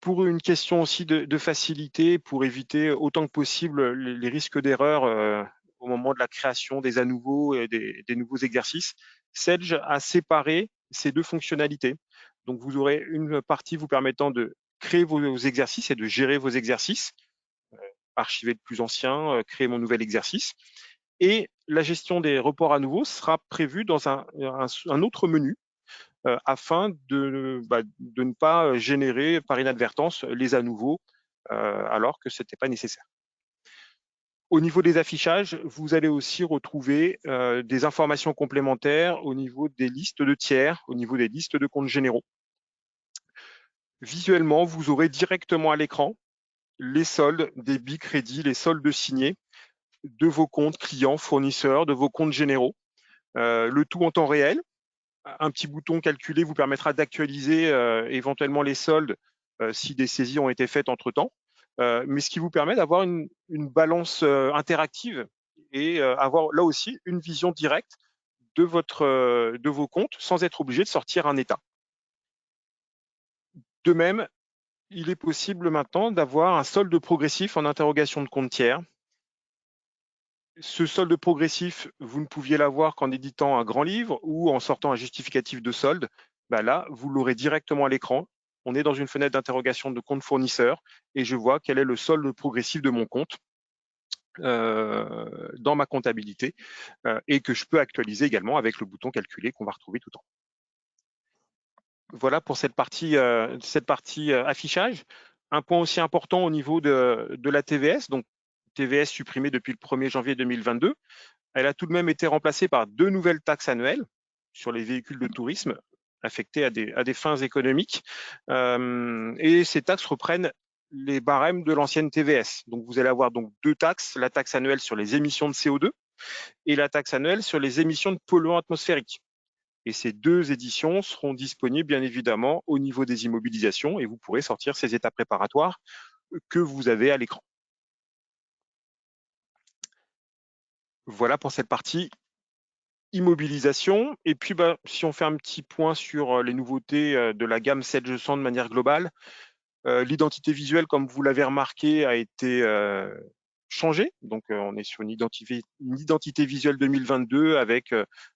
Pour une question aussi de facilité, pour éviter autant que possible les risques d'erreur au moment de la création des à nouveaux et des nouveaux exercices, Sage a séparé ces deux fonctionnalités. Donc, vous aurez une partie vous permettant de créer vos exercices et de gérer vos exercices, archiver le plus ancien, créer mon nouvel exercice. Et la gestion des reports à nouveau sera prévue dans un autre menu afin de ne pas générer par inadvertance les à nouveau alors que ce n'était pas nécessaire. Au niveau des affichages, vous allez aussi retrouver des informations complémentaires au niveau des listes de tiers, au niveau des listes de comptes généraux. Visuellement, vous aurez directement à l'écran les soldes, débits, crédits, les soldes signés de vos comptes clients, fournisseurs, de vos comptes généraux, le tout en temps réel. Un petit bouton calculer vous permettra d'actualiser éventuellement les soldes si des saisies ont été faites entre-temps, mais ce qui vous permet d'avoir une balance interactive et avoir là aussi une vision directe de vos comptes sans être obligé de sortir un état. De même, il est possible maintenant d'avoir un solde progressif en interrogation de compte tiers. Ce solde progressif, vous ne pouviez l'avoir qu'en éditant un grand livre ou en sortant un justificatif de solde. Là, vous l'aurez directement à l'écran. On est dans une fenêtre d'interrogation de compte fournisseur et je vois quel est le solde progressif de mon compte dans ma comptabilité et que je peux actualiser également avec le bouton calculer qu'on va retrouver tout en haut. Voilà pour cette partie affichage. Un point aussi important au niveau de la TVS, donc TVS supprimée depuis le 1er janvier 2022. Elle a tout de même été remplacée par 2 nouvelles taxes annuelles sur les véhicules de tourisme affectés à des fins économiques. Et ces taxes reprennent les barèmes de l'ancienne TVS. Donc, vous allez avoir donc 2 taxes, la taxe annuelle sur les émissions de CO2 et la taxe annuelle sur les émissions de polluants atmosphériques. Et ces 2 éditions seront disponibles, bien évidemment, au niveau des immobilisations et vous pourrez sortir ces états préparatoires que vous avez à l'écran. Voilà pour cette partie immobilisation. Et puis, si on fait un petit point sur les nouveautés de la gamme Sage 100 de manière globale, l'identité visuelle, comme vous l'avez remarqué, a été changée. Donc, on est sur une identité visuelle 2022 avec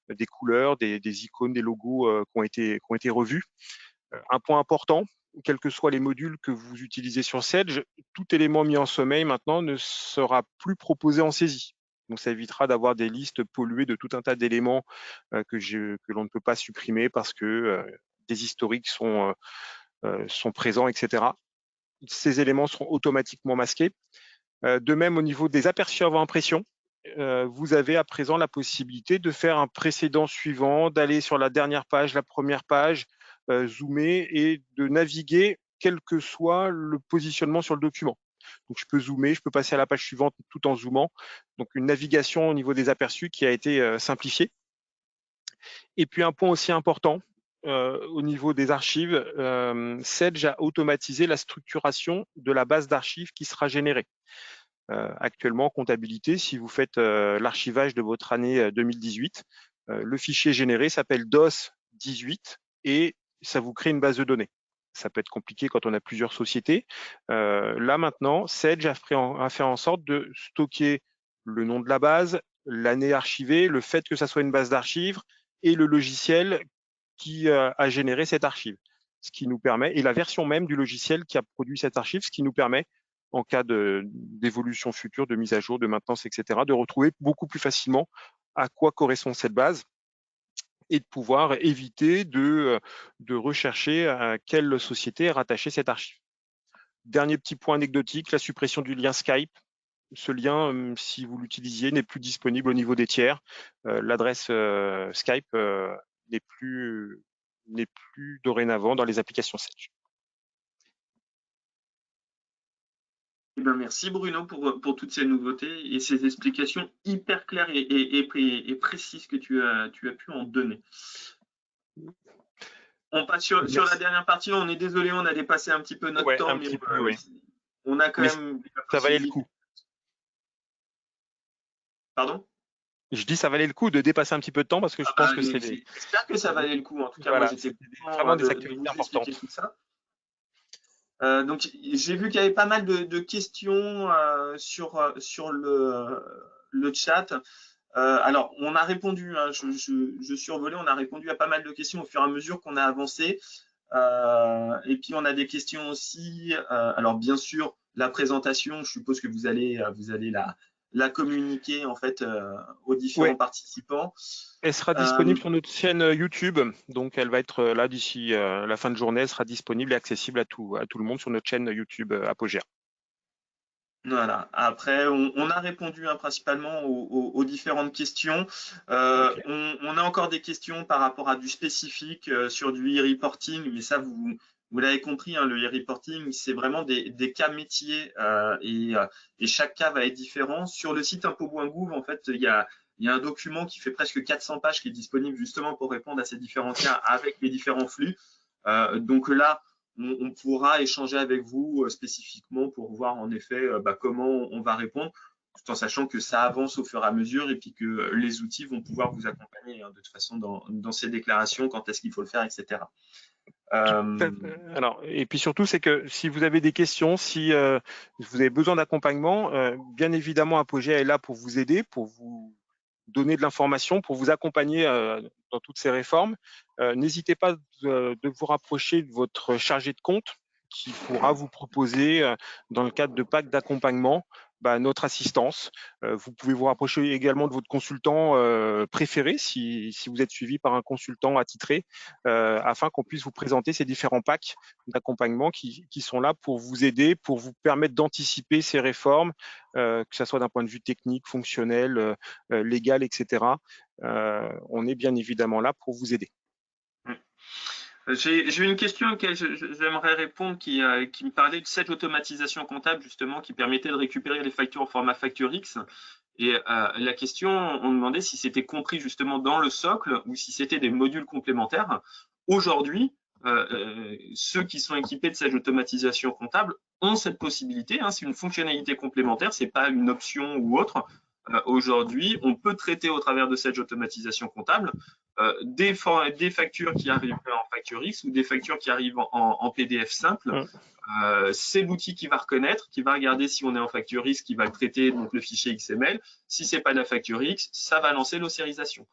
des couleurs, des icônes, des logos qui ont été revus. Un point important, quels que soient les modules que vous utilisez sur Sage, tout élément mis en sommeil maintenant ne sera plus proposé en saisie. Donc, ça évitera d'avoir des listes polluées de tout un tas d'éléments que l'on ne peut pas supprimer parce que des historiques sont présents, etc. Ces éléments seront automatiquement masqués. De même, au niveau des aperçus avant impression, vous avez à présent la possibilité de faire un précédent suivant, d'aller sur la dernière page, la première page, zoomer et de naviguer quel que soit le positionnement sur le document. Donc, je peux zoomer, je peux passer à la page suivante tout en zoomant. Donc, une navigation au niveau des aperçus qui a été simplifiée. Et puis, un point aussi important, au niveau des archives, Sage a automatisé la structuration de la base d'archives qui sera générée. Actuellement, en comptabilité, si vous faites l'archivage de votre année 2018, le fichier généré s'appelle DOS 18 et ça vous crée une base de données. Ça peut être compliqué quand on a plusieurs sociétés. Là maintenant, Sage a fait en sorte de stocker le nom de la base, l'année archivée, le fait que ça soit une base d'archives et le logiciel qui a généré cette archive. Ce qui nous permet, et la version même du logiciel qui a produit cette archive, ce qui nous permet, en cas d'évolution future, de mise à jour, de maintenance, etc., de retrouver beaucoup plus facilement à quoi correspond cette base et de pouvoir éviter de rechercher à quelle société est rattachée cette archive. Dernier petit point anecdotique, la suppression du lien Skype. Ce lien, si vous l'utilisiez, n'est plus disponible au niveau des tiers. L'adresse Skype n'est plus dorénavant dans les applications Sage. Eh ben, merci Bruno pour toutes ces nouveautés et ces explications hyper claires et précises que tu as pu en donner. On passe sur la dernière partie. On est désolé, on a dépassé un petit peu notre temps, mais on a quand même ça valait le coup. Pardon? Je dis ça valait le coup de dépasser un petit peu de temps parce que je pense que c'est des... J'espère que ça valait le coup. En tout cas, voilà, moi, j'étais vraiment des actualités importantes. Tout ça. Donc, j'ai vu qu'il y avait pas mal de questions sur le chat. Alors, on a répondu, hein, je survolais, on a répondu à pas mal de questions au fur et à mesure qu'on a avancé. Et puis, on a des questions aussi. Alors, bien sûr, la présentation, je suppose que vous allez la communiquer en fait aux différents participants. Elle sera disponible sur notre chaîne YouTube, donc elle va être là d'ici la fin de journée. Elle sera disponible et accessible à tout le monde sur notre chaîne YouTube Apogea. Voilà. Après, on a répondu principalement aux différentes questions. Okay. On a encore des questions par rapport à du spécifique sur du e-reporting, mais ça, vous l'avez compris, hein, le e-reporting, c'est vraiment des cas métiers et chaque cas va être différent. Sur le site impôt.gouv, en fait, il y a un document qui fait presque 400 pages qui est disponible justement pour répondre à ces différents cas avec les différents flux. Donc là, on pourra échanger avec vous spécifiquement pour voir en effet comment on va répondre, tout en sachant que ça avance au fur et à mesure et puis que les outils vont pouvoir vous accompagner de toute façon dans ces déclarations, quand est-ce qu'il faut le faire, etc. Alors, et puis surtout, c'est que si vous avez des questions, si vous avez besoin d'accompagnement, bien évidemment, Apogea est là pour vous aider, pour vous donner de l'information, pour vous accompagner dans toutes ces réformes. N'hésitez pas de vous rapprocher de votre chargé de compte qui pourra vous proposer, dans le cadre de packs d'accompagnement, notre assistance. Vous pouvez vous rapprocher également de votre consultant préféré si vous êtes suivi par un consultant attitré, afin qu'on puisse vous présenter ces différents packs d'accompagnement qui sont là pour vous aider, pour vous permettre d'anticiper ces réformes, que ce soit d'un point de vue technique, fonctionnel, légal, etc. On est bien évidemment là pour vous aider. J'ai une question à laquelle j'aimerais répondre qui me parlait de cette automatisation comptable justement qui permettait de récupérer les factures au format facture X. Et la question, on demandait si c'était compris justement dans le socle ou si c'était des modules complémentaires. Aujourd'hui, ceux qui sont équipés de cette automatisation comptable ont cette possibilité. Hein, c'est une fonctionnalité complémentaire, c'est pas une option ou autre. Aujourd'hui, on peut traiter au travers de cette automatisation comptable des factures qui arrivent en facture X ou des factures qui arrivent en PDF simple. C'est l'outil qui va reconnaître, qui va regarder si on est en facture X, qui va le traiter, donc le fichier XML. Si ce n'est pas de la facture X, ça va lancer l'ossérisation.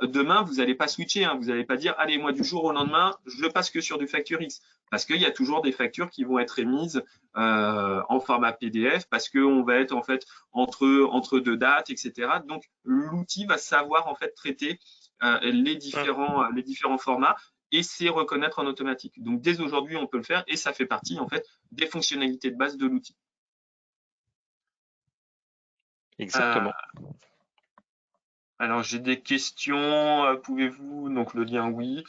Demain, vous n'allez pas switcher, hein, vous n'allez pas dire, allez, moi, du jour au lendemain, je passe que sur du facture X. Parce qu'il y a toujours des factures qui vont être émises en format PDF, parce qu'on va être en fait entre deux dates, etc. Donc, l'outil va savoir en fait traiter les différents formats et c'est reconnaître en automatique. Donc, dès aujourd'hui, on peut le faire et ça fait partie en fait des fonctionnalités de base de l'outil. Exactement. Alors, j'ai des questions. Pouvez-vous, donc le lien, oui.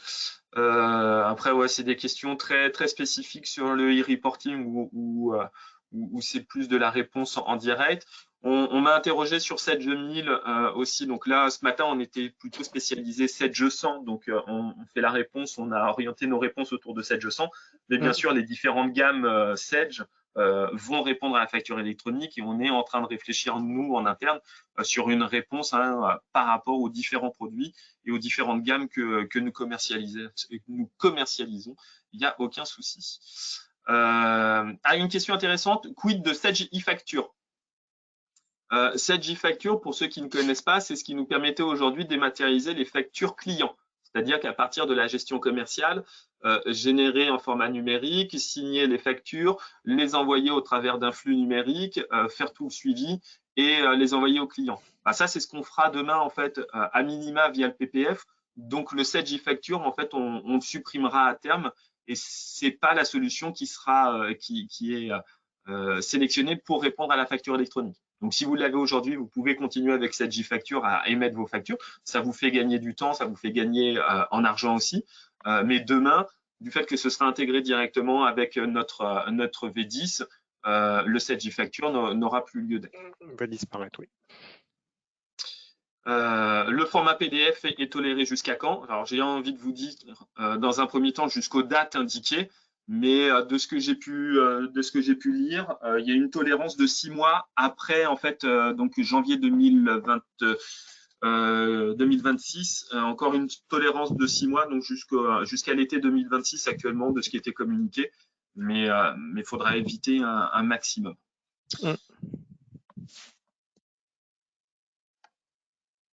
Après, ouais, c'est des questions très, très spécifiques sur le e-reporting où c'est plus de la réponse en direct. On m'a interrogé sur 7G1000 aussi. Donc là, ce matin, on était plutôt spécialisé 7G100. Donc, on fait la réponse. On a orienté nos réponses autour de 7G100. Mais bien sûr, les différentes gammes Sedge vont répondre à la facture électronique et on est en train de réfléchir, nous, en interne, sur une réponse par rapport aux différents produits et aux différentes gammes que nous commercialisons. Il n'y a aucun souci. Une question intéressante, quid de Sedge e-facture? Sedge e-facture, pour ceux qui ne connaissent pas, c'est ce qui nous permettait aujourd'hui de dématérialiser les factures clients. C'est-à-dire qu'à partir de la gestion commerciale, générer en format numérique, signer les factures, les envoyer au travers d'un flux numérique, faire tout le suivi et les envoyer aux clients. Ça, c'est ce qu'on fera demain, en fait, à minima via le PPF. Donc, le Sedge e-facture, en fait, on le supprimera à terme et c'est pas la solution qui sera qui est sélectionnée pour répondre à la facture électronique. Donc, si vous l'avez aujourd'hui, vous pouvez continuer avec cette J-facture à émettre vos factures. Ça vous fait gagner du temps, ça vous fait gagner en argent aussi. Mais demain, du fait que ce sera intégré directement avec notre V10, le Sage e-facture n'aura plus lieu d'être. Va disparaître, oui. Le format PDF est toléré jusqu'à quand? Alors, j'ai envie de vous dire, dans un premier temps, jusqu'aux dates indiquées, mais de ce que j'ai pu lire, il y a une tolérance de 6 mois après, en fait, donc janvier 2026, encore une tolérance de 6 mois, donc jusqu'à l'été 2026 actuellement, de ce qui était communiqué, mais il faudra éviter un maximum.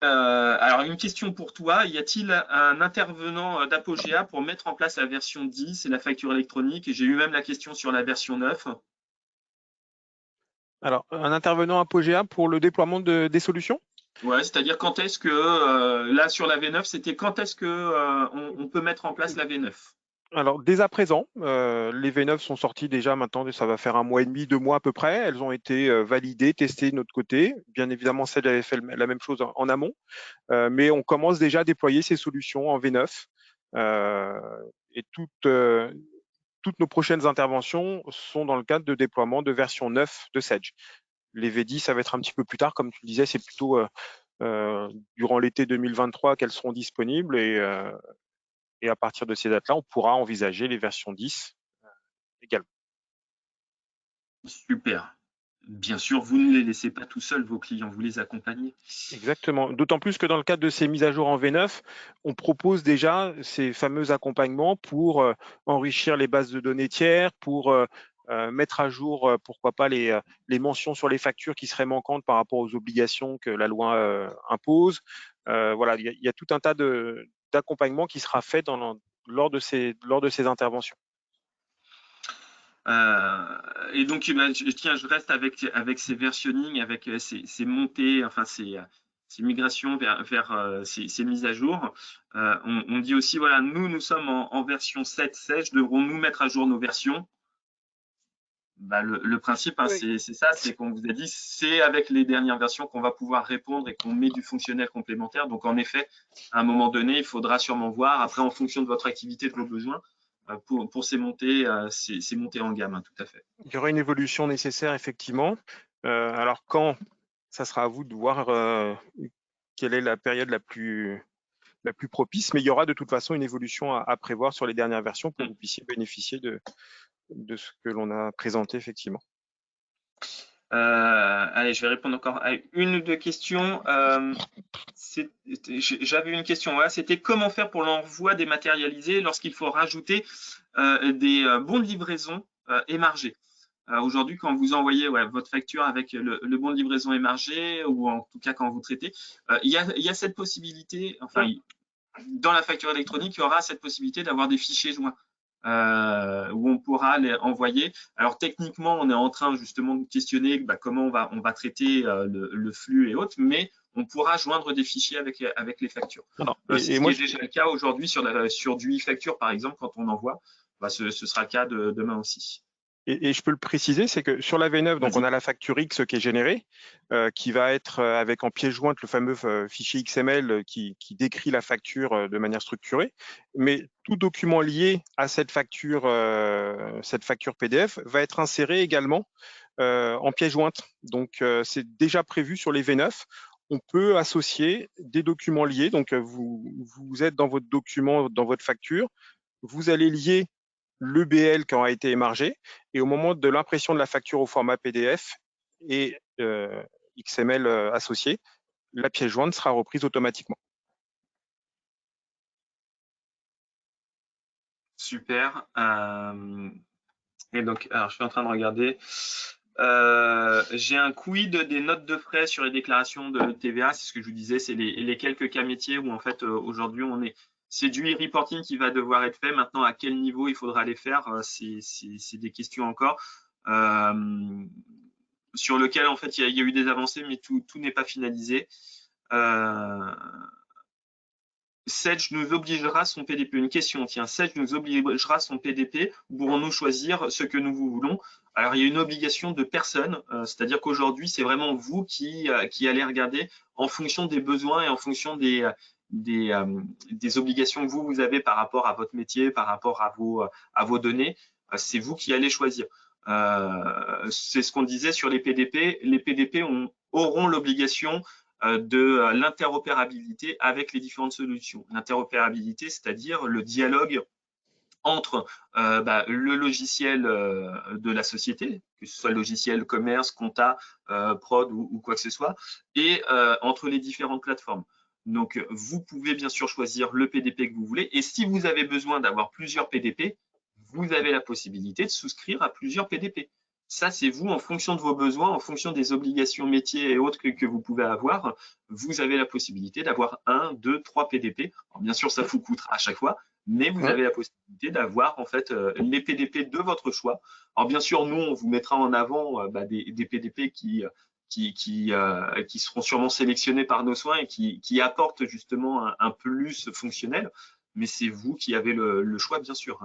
Alors, une question pour toi. Y a-t-il un intervenant d'Apogea pour mettre en place la version 10 et la facture électronique? Et j'ai eu même la question sur la version 9. Alors, un intervenant Apogea pour le déploiement des solutions? Ouais, c'est-à-dire quand est-ce que, là sur la V9, c'était quand est-ce que on peut mettre en place la V9? Alors, dès à présent, les V9 sont sorties déjà maintenant, ça va faire 1 mois et demi, 2 mois à peu près. Elles ont été validées, testées de notre côté. Bien évidemment, Sage avait fait la même chose en amont, mais on commence déjà à déployer ces solutions en V9. Et toutes nos prochaines interventions sont dans le cadre de déploiement de version 9 de Sage. Les V10, ça va être un petit peu plus tard, comme tu le disais, c'est plutôt durant l'été 2023 qu'elles seront disponibles et à partir de ces dates-là, on pourra envisager les versions 10 également. Super. Bien sûr, vous ne les laissez pas tout seuls, vos clients, vous les accompagnez. Exactement. D'autant plus que dans le cadre de ces mises à jour en V9, on propose déjà ces fameux accompagnements pour enrichir les bases de données tiers, pour mettre à jour, pourquoi pas, les mentions sur les factures qui seraient manquantes par rapport aux obligations que la loi impose. Voilà, il y a tout un tas d'accompagnement qui sera fait lors de ces interventions. Et donc, je reste avec ces versionning, avec ces montées, enfin ces migrations vers ces mises à jour. On dit aussi, voilà, nous sommes en version 7 Sage, devrons-nous mettre à jour nos versions? Bah, le principe, hein, Oui. c'est ça, c'est qu'on vous a dit, c'est avec les dernières versions qu'on va pouvoir répondre et qu'on met du fonctionnel complémentaire. Donc, en effet, à un moment donné, il faudra sûrement voir, après, en fonction de votre activité, de vos besoins, pour ces montées en gamme, hein, tout à fait. Il y aura une évolution nécessaire, effectivement. Alors, quand, ça sera à vous de voir quelle est la période la plus propice, mais il y aura de toute façon une évolution à prévoir sur les dernières versions pour que vous puissiez bénéficier de ce que l'on a présenté, effectivement. Allez, je vais répondre encore à une ou deux questions. J'avais une question, voilà, c'était comment faire pour l'envoi dématérialisé lorsqu'il faut rajouter des bons de livraison émargés. Aujourd'hui, quand vous envoyez votre facture avec le bon de livraison émargé, ou en tout cas quand vous traitez, il y a cette possibilité, enfin, dans la facture électronique, il y aura cette possibilité d'avoir des fichiers joints. Où on pourra les envoyer. Alors techniquement, on est en train justement de questionner comment on va traiter le flux et autres, mais on pourra joindre des fichiers avec les factures. C'est ce qui est déjà le cas aujourd'hui sur du e-facture, par exemple, quand on envoie. Ce sera le cas demain aussi. Et je peux le préciser, c'est que sur la V9, donc on a la facture X qui est générée, qui va être avec en pièce jointe le fameux fichier XML qui décrit la facture de manière structurée. Mais tout document lié à cette facture PDF va être inséré également en pièce jointe. Donc c'est déjà prévu sur les V9. On peut associer des documents liés. Donc vous êtes dans votre document, dans votre facture, vous allez lier l'EBL qui aura été émargé, et au moment de l'impression de la facture au format PDF et XML associé, la pièce jointe sera reprise automatiquement. Super. Et donc, alors je suis en train de regarder. J'ai un quid des notes de frais sur les déclarations de TVA. C'est ce que je vous disais, c'est les quelques cas métiers où en fait aujourd'hui c'est du e-reporting qui va devoir être fait. Maintenant, à quel niveau il faudra les faire, c'est des questions encore sur lequel en fait il y a eu des avancées, mais tout n'est pas finalisé. Sage nous obligera son PDP. Une question, tiens, Sage nous obligera son PDP, pourrons-nous choisir ce que nous voulons? Alors, il y a une obligation de personne, c'est-à-dire qu'aujourd'hui, c'est vraiment vous qui allez regarder en fonction des besoins et en fonction des obligations que vous avez par rapport à votre métier, par rapport à vos données. C'est vous qui allez choisir. c'est ce qu'on disait sur les PDP. Les PDP auront l'obligation de l'interopérabilité avec les différentes solutions. L'interopérabilité, c'est-à-dire le dialogue entre le logiciel de la société, que ce soit le logiciel commerce, compta, prod ou quoi que ce soit, et entre les différentes plateformes. Donc, vous pouvez bien sûr choisir le PDP que vous voulez. Et si vous avez besoin d'avoir plusieurs PDP, vous avez la possibilité de souscrire à plusieurs PDP. Ça, c'est vous, en fonction de vos besoins, en fonction des obligations métiers et autres que vous pouvez avoir, vous avez la possibilité d'avoir 1, 2, 3 PDP. Alors, bien sûr, ça vous coûtera à chaque fois, mais vous avez la possibilité d'avoir en fait les PDP de votre choix. Alors, bien sûr, nous, on vous mettra en avant des PDP qui seront sûrement sélectionnés par nos soins et qui apportent justement un plus fonctionnel. Mais c'est vous qui avez le choix, bien sûr.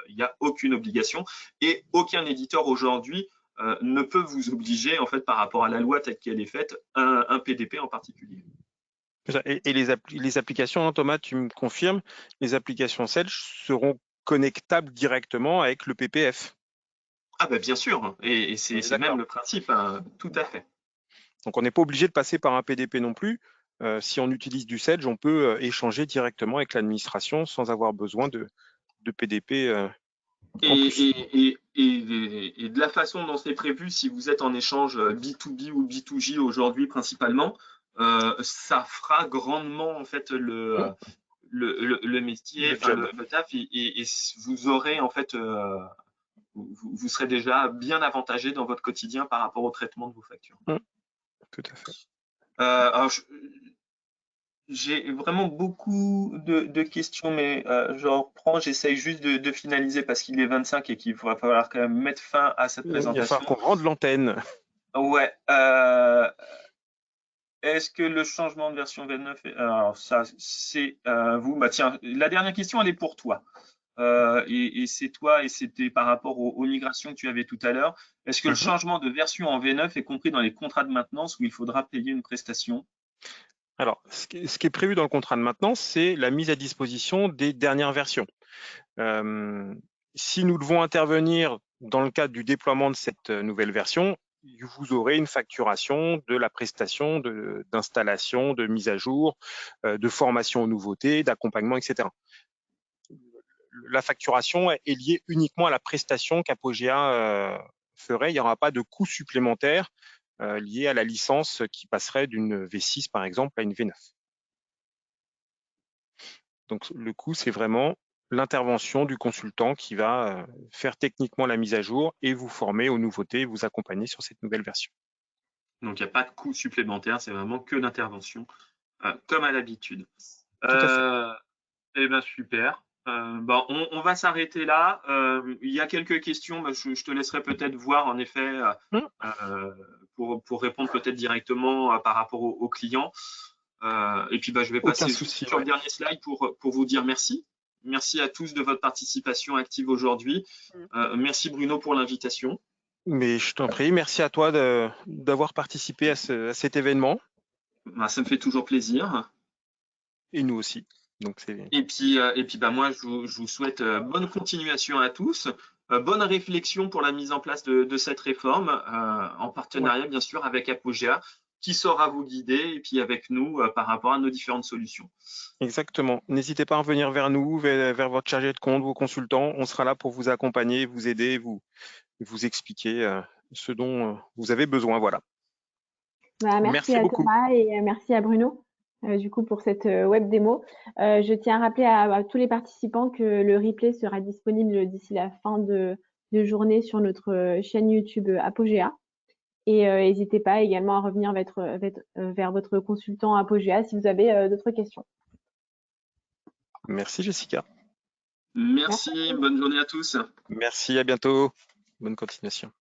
Il n'y a aucune obligation et aucun éditeur aujourd'hui ne peut vous obliger, en fait, par rapport à la loi telle qu'elle est faite, un PDP en particulier. Et les applications, hein, Thomas, tu me confirmes, les applications Sage seront connectables directement avec le PPF. Ah ben bien sûr, et c'est même le principe, hein, tout à fait. Donc on n'est pas obligé de passer par un PDP non plus. Si on utilise du Sage, on peut échanger directement avec l'administration sans avoir besoin de PDP en plus. Et de la façon dont c'est prévu, si vous êtes en échange B2B ou B2J aujourd'hui principalement, ça fera grandement en fait le métier, le taf, et vous aurez en fait, vous serez déjà bien avantagé dans votre quotidien par rapport au traitement de vos factures. Tout à fait. Alors, j'ai vraiment beaucoup de questions, mais je reprends, j'essaye juste de finaliser parce qu'il est 25 et qu'il va falloir quand même mettre fin à cette présentation. Il va falloir qu'on rende l'antenne. Ouais. Est-ce que le changement de version 29, alors ça, c'est vous, bah tiens, la dernière question, elle est pour toi. Et c'est toi, et c'était par rapport aux migrations que tu avais tout à l'heure. Est-ce que le changement de version en V9 est compris dans les contrats de maintenance où il faudra payer une prestation? Alors, ce qui est prévu dans le contrat de maintenance, c'est la mise à disposition des dernières versions. Si nous devons intervenir dans le cadre du déploiement de cette nouvelle version, vous aurez une facturation de la prestation d'installation, de mise à jour, de formation aux nouveautés, d'accompagnement, etc. La facturation est liée uniquement à la prestation qu'Apogea ferait. Il n'y aura pas de coût supplémentaire lié à la licence qui passerait d'une V6 par exemple à une V9. Donc le coût, c'est vraiment l'intervention du consultant qui va faire techniquement la mise à jour et vous former aux nouveautés, vous accompagner sur cette nouvelle version. Donc il n'y a pas de coût supplémentaire, c'est vraiment que l'intervention, comme à l'habitude. Eh bien super. On va s'arrêter là. Il y a quelques questions, je te laisserai peut-être voir en effet pour répondre peut-être directement par rapport aux clients. Et puis je vais passer sur le dernier slide pour vous dire merci. Merci à tous de votre participation active aujourd'hui. Merci Bruno pour l'invitation. Mais je t'en prie, merci à toi d'avoir participé à cet événement. Ça me fait toujours plaisir. Et nous aussi. Donc et puis moi, je vous souhaite bonne continuation à tous, bonne réflexion pour la mise en place de cette réforme, en partenariat bien sûr avec Apogea, qui saura vous guider, et puis avec nous par rapport à nos différentes solutions. Exactement. N'hésitez pas à revenir vers nous, vers votre chargé de compte, vos consultants. On sera là pour vous accompagner, vous aider, vous expliquer ce dont vous avez besoin. Voilà. Merci à beaucoup. Thomas et merci à Bruno du coup pour cette web démo. Je tiens à rappeler à tous les participants que le replay sera disponible d'ici la fin de journée sur notre chaîne YouTube Apogea. Et n'hésitez pas également à revenir vers votre consultant Apogea si vous avez d'autres questions. Merci Jessica. Merci, bonne journée à tous. Merci, à bientôt. Bonne continuation.